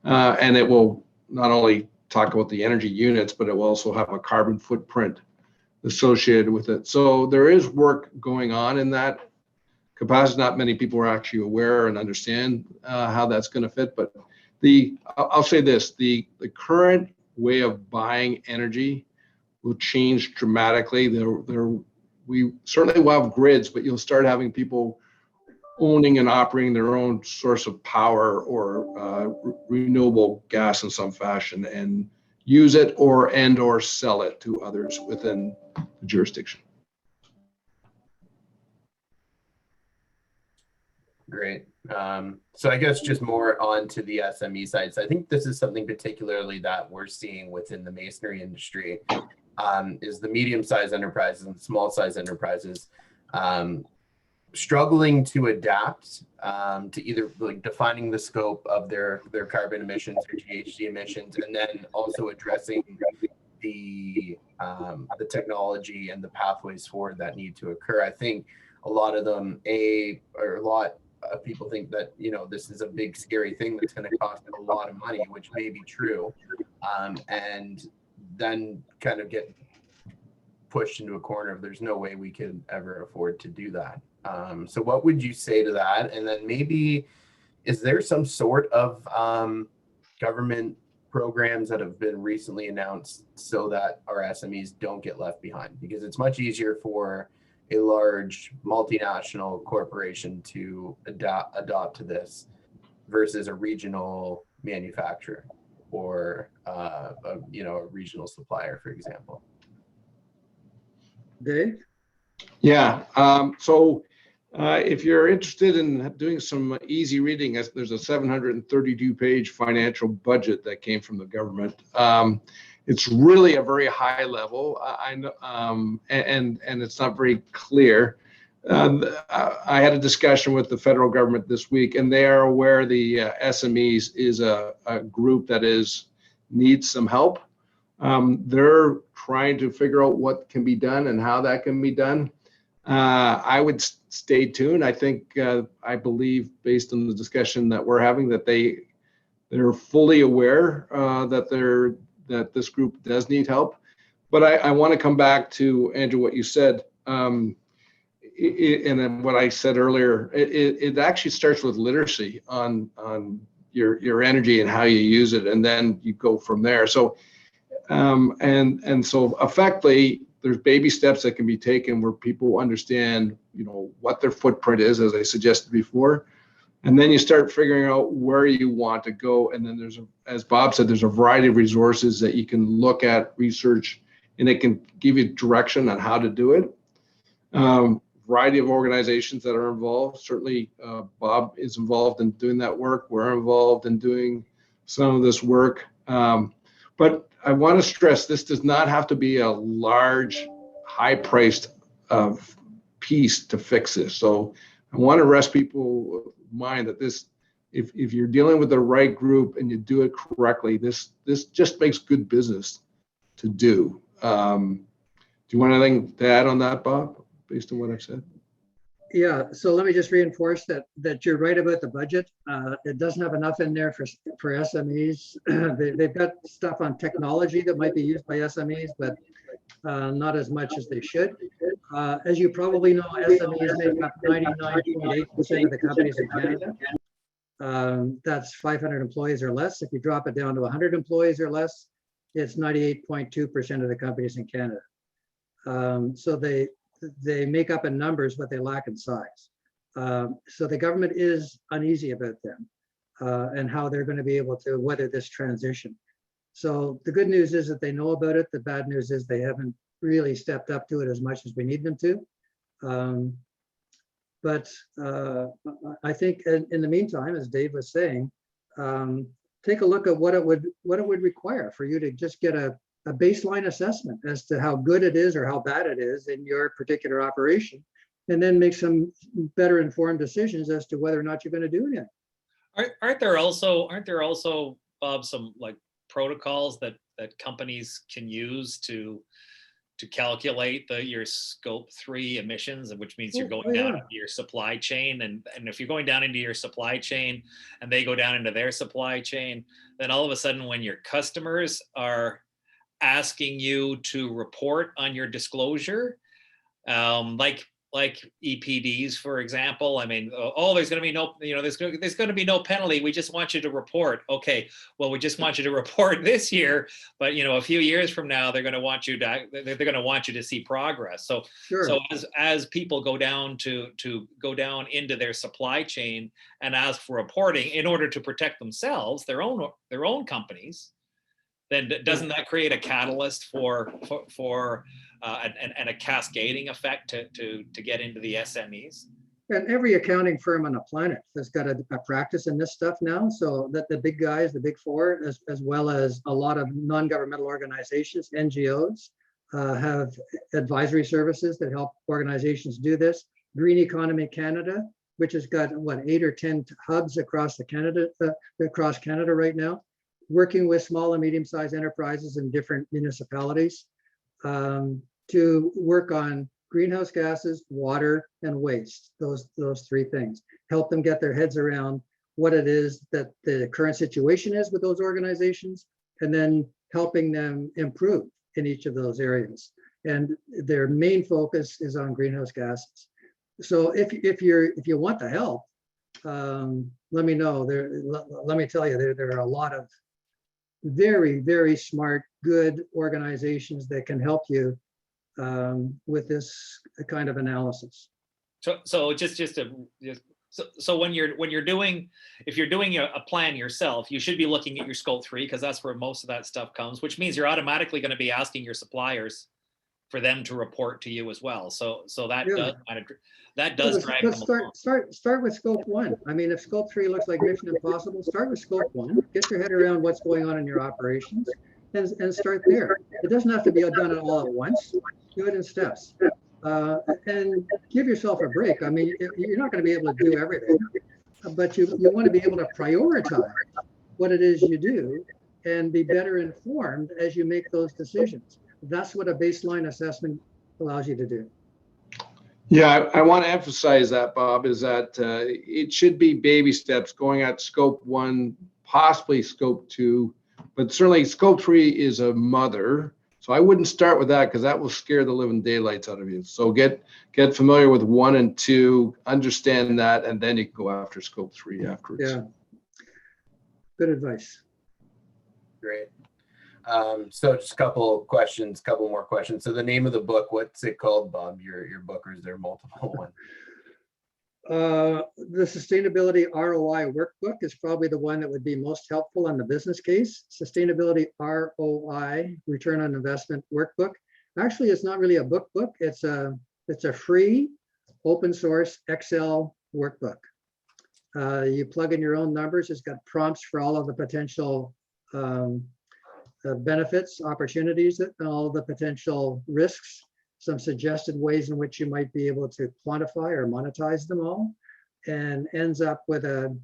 And it will not only talk about the energy units, but it will also have a carbon footprint associated with it. So there is work going on in that capacity. Not many people are actually aware and understand how that's going to fit. But I'll say this: the current way of buying energy will change dramatically. We certainly will have grids, but you'll start having people owning and operating their own source of power or renewable gas in some fashion, and use it or sell it to others within the jurisdiction. Great. So I guess just more on to the SME side. So I think this is something particularly that we're seeing within the masonry industry, is the medium-sized enterprises and small-sized enterprises struggling to adapt to either like defining the scope of their carbon emissions or GHG emissions, and then also addressing the technology and the pathways forward that need to occur. I think a lot of them, people think that, you know, this is a big scary thing that's going to cost a lot of money, which may be true, and then kind of get pushed into a corner of there's no way we could ever afford to do that. So what would you say to that? And then maybe, is there some sort of government programs that have been recently announced so that our SMEs don't get left behind? Because it's much easier for a large multinational corporation to adopt to this versus a regional manufacturer or a regional supplier, for example. Dave? Yeah. So if you're interested in doing some easy reading, there's a 732-page financial budget that came from the government. It's really a very high level, and it's not very clear. I had a discussion with the federal government this week, and they are aware the SMEs is a group that needs some help. They're trying to figure out what can be done and how that can be done. I would stay tuned. I believe, based on the discussion that we're having, that they're fully aware that this group does need help. But I want to come back to, Andrew, what you said, and then what I said earlier. It actually starts with literacy on your energy and how you use it, and then you go from there. So so effectively, there's baby steps that can be taken where people understand, what their footprint is, as I suggested before. And then you start figuring out where you want to go. And then as Bob said, there's a variety of resources that you can look at, research, and it can give you direction on how to do it. Variety of organizations that are involved. Certainly, Bob is involved in doing that work. We're involved in doing some of this work. But I want to stress, this does not have to be a large, high-priced piece to fix this. So I want to rest people mind that if you're dealing with the right group and you do it correctly, this just makes good business to do. Do you want anything to add on that, Bob, based on what I've said? Yeah, so let me just reinforce that you're right about the budget. It doesn't have enough in there for SMEs. They've got stuff on technology that might be used by SMEs, but not as much as they should. As you probably know, SMEs make up 99.8% of the companies in Canada. That's 500 employees or less. If you drop it down to 100 employees or less, it's 98.2% of the companies in Canada. So they make up in numbers, but they lack in size. So the government is uneasy about them and how they're going to be able to weather this transition. So the good news is that they know about it. The bad news is they haven't really stepped up to it as much as we need them to. But I think in the meantime, as Dave was saying, take a look at what it would require for you to just get a baseline assessment as to how good it is or how bad it is in your particular operation. and then make some better informed decisions as to whether or not you're going to do it. Aren't there also, Bob, some like protocols that companies can use to calculate your scope 3 emissions, which means you're Oh, going down yeah. into your supply chain, and if you're going down into your supply chain and they go down into their supply chain, then all of a sudden when your customers are asking you to report on your disclosure, like EPDs, for example. I mean, oh, there's going to be no, there's going to be no penalty. We just want you to report. Okay, well, we just want you to report this year, but a few years from now, they're going to want you to see progress. So, Sure. so as people go down go down into their supply chain and ask for reporting in order to protect themselves, their own companies, then doesn't that create a catalyst for and a cascading effect to get into the SMEs? And every accounting firm on the planet has got a practice in this stuff now. So that the big guys, the big four, as well as a lot of non-governmental organizations, NGOs, have advisory services that help organizations do this. Green Economy Canada, which has got 8 or 10 hubs across Canada right now, working with small and medium-sized enterprises in different municipalities to work on greenhouse gases, water, and waste, those three things. Help them get their heads around what it is that the current situation is with those organizations, and then helping them improve in each of those areas. And their main focus is on greenhouse gases. So if you want the help, let me know. Let me tell you, there are a lot of very, very smart, good organizations that can help you with this kind of analysis. So when you're doing, if you're doing a plan yourself, you should be looking at your scope 3, because that's where most of that stuff comes, which means you're automatically going to be asking your suppliers for them to report to you as well. So that does drive them along. Start with scope 1. I mean, if scope 3 looks like mission impossible, start with scope 1. Get your head around what's going on in your operations and start there. It doesn't have to be done all at once. Do it in steps. And give yourself a break. I mean, you're not going to be able to do everything, but you want to be able to prioritize what it is you do and be better informed as you make those decisions. That's what a baseline assessment allows you to do. Yeah, I want to emphasize that, Bob, is that it should be baby steps going at scope 1, possibly scope 2, but certainly scope 3 is a mother. So I wouldn't start with that, because that will scare the living daylights out of you. So get familiar with 1 and 2, understand that, and then you can go after scope 3 afterwards. Yeah. Good advice. Great. So just a couple more questions. So the name of the book, what's it called, Bob? Your book, or is there multiple one? The Sustainability ROI Workbook is probably the one that would be most helpful on the business case. Sustainability ROI, Return on Investment Workbook. Actually, it's not really a book. It's a free open source Excel workbook. You plug in your own numbers. It's got prompts for all of the potential benefits, opportunities, and all the potential risks, some suggested ways in which you might be able to quantify or monetize them all, and ends up with an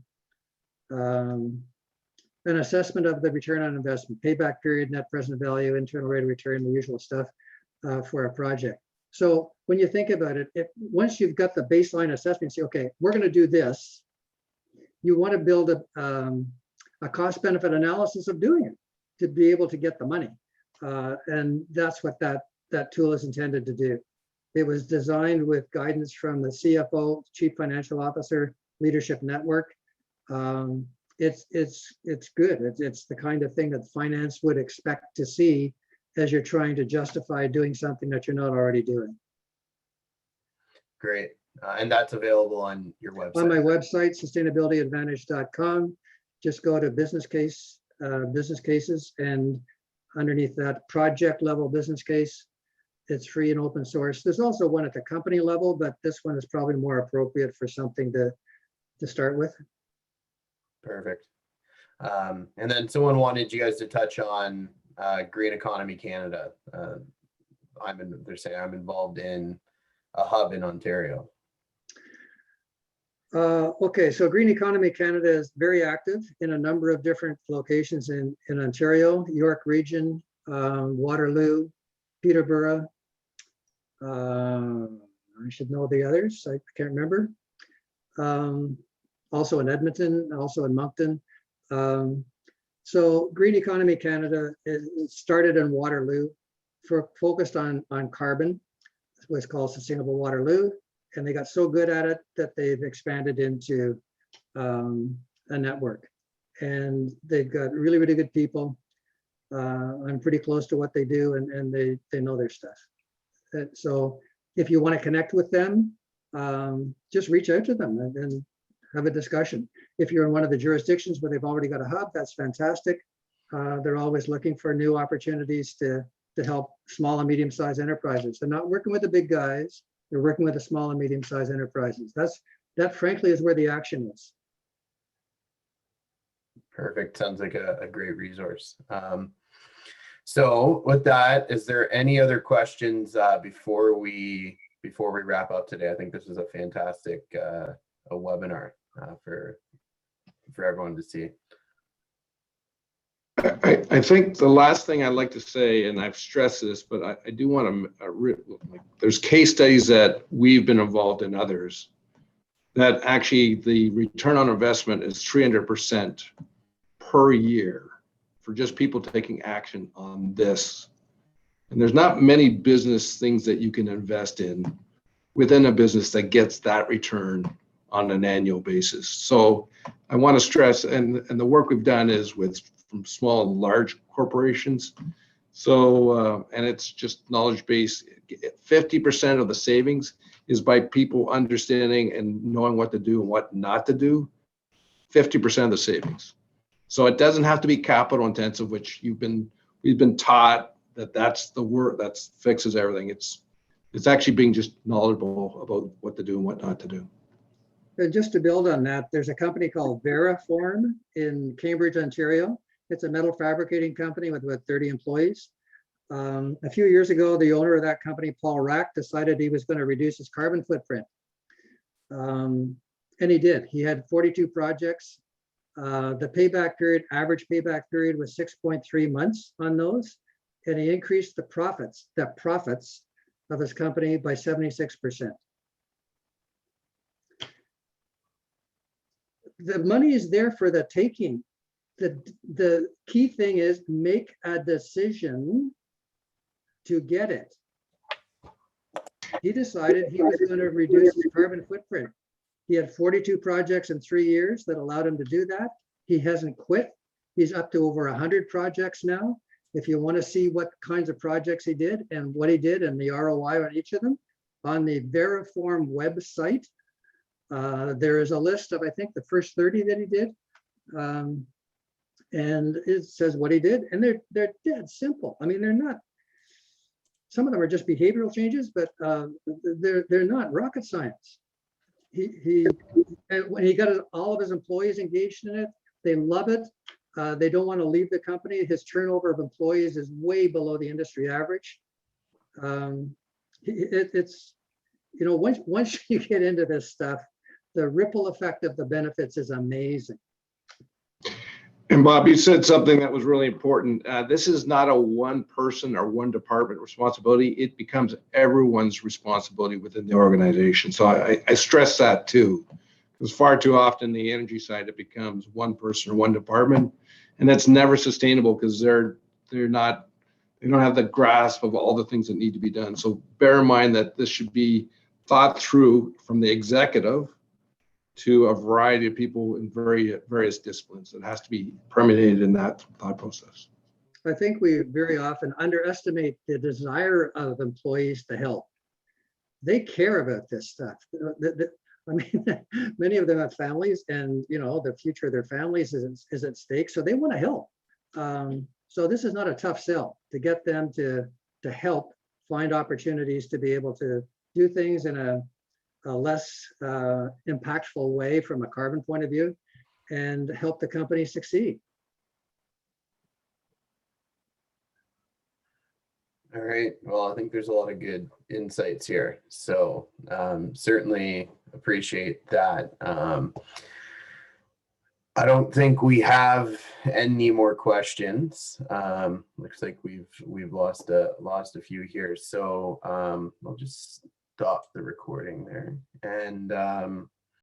assessment of the return on investment, payback period, net present value, internal rate of return, the usual stuff for a project. So when you think about it, once you've got the baseline assessment, you say, okay, we're going to do this, you want to build a cost benefit analysis of doing it to be able to get the money. And that's what that tool is intended to do. It was designed with guidance from the CFO, Chief Financial Officer Leadership Network. It's good. It's the kind of thing that finance would expect to see as you're trying to justify doing something that you're not already doing. Great. And that's available on your website? On my website, sustainabilityadvantage.com. Just go to business cases, and underneath that project level business case, it's free and open source. There's also one at the company level, but this one is probably more appropriate for something to start with. Perfect. And then someone wanted you guys to touch on Green Economy Canada. They're saying I'm involved in a hub in Ontario. Okay, so Green Economy Canada is very active in a number of different locations in Ontario, York Region, Waterloo, Peterborough. I should know the others, I can't remember. Also in Edmonton, also in Moncton. So Green Economy Canada started in Waterloo, focused on carbon. It was called Sustainable Waterloo. And they got so good at it that they've expanded into a network. And they've got really, really good people. I'm pretty close to what they do, and they know their stuff. So if you want to connect with them, just reach out to them and have a discussion. If you're in one of the jurisdictions where they've already got a hub, that's fantastic. They're always looking for new opportunities to help small and medium-sized enterprises. They're not working with the big guys. They're working with the small and medium-sized enterprises. That frankly is where the action is. Perfect. Sounds like a great resource. So with that, is there any other questions before we wrap up today? I think this was a fantastic a webinar for everyone to see. I think the last thing I'd like to say, and I've stressed this, but I do want to, there's case studies that we've been involved in, others, that actually the return on investment is 300% per year for just people taking action on this. And there's not many business things that you can invest in within a business that gets that return on an annual basis. So I want to stress, and the work we've done is from small and large corporations. So, and it's just knowledge base. 50% of the savings is by people understanding and knowing what to do and what not to do. 50% of the savings. So it doesn't have to be capital intensive, which we've been taught that's the word that fixes everything. It's actually being just knowledgeable about what to do and what not to do. And just to build on that, there's a company called Veraform in Cambridge, Ontario. It's a metal fabricating company with about 30 employees. A few years ago, the owner of that company, Paul Rack, decided he was going to reduce his carbon footprint. And he did. He had 42 projects. The payback period, average payback period was 6.3 months on those. And he increased the profits of his company by 76%. The money is there for the taking. The key thing is make a decision to get it. He decided he was going to reduce his carbon footprint. He had 42 projects in 3 years that allowed him to do that. He hasn't quit. He's up to over 100 projects now. If you want to see what kinds of projects he did and what he did and the ROI on each of them, on the Veraform website, there is a list of, I think, the first 30 that he did. And it says what he did, and they're dead simple. I mean, they're not, some of them are just behavioral changes, but they're not rocket science. When he got all of his employees engaged in it, they love it. They don't want to leave the company. His turnover of employees is way below the industry average. It's, you know, once you get into this stuff, the ripple effect of the benefits is amazing. And Bob, you said something that was really important. This is not a one person or one department responsibility. It becomes everyone's responsibility within the organization. So I stress that too, because far too often the energy side, it becomes one person or one department, and that's never sustainable because they don't have the grasp of all the things that need to be done. So bear in mind that this should be thought through from the executive to a variety of people in various disciplines. It has to be permeated in that thought process. I think we very often underestimate the desire of employees to help. They care about this stuff. I mean, many of them have families, and you know, the future of their families is at stake, so they want to help. So this is not a tough sell to get them to help find opportunities to be able to do things in a less impactful way from a carbon point of view and help the company succeed. All right. Well, I think there's a lot of good insights here. So certainly appreciate that. I don't think we have any more questions. Looks like we've lost a few here. So I'll just stop the recording there. And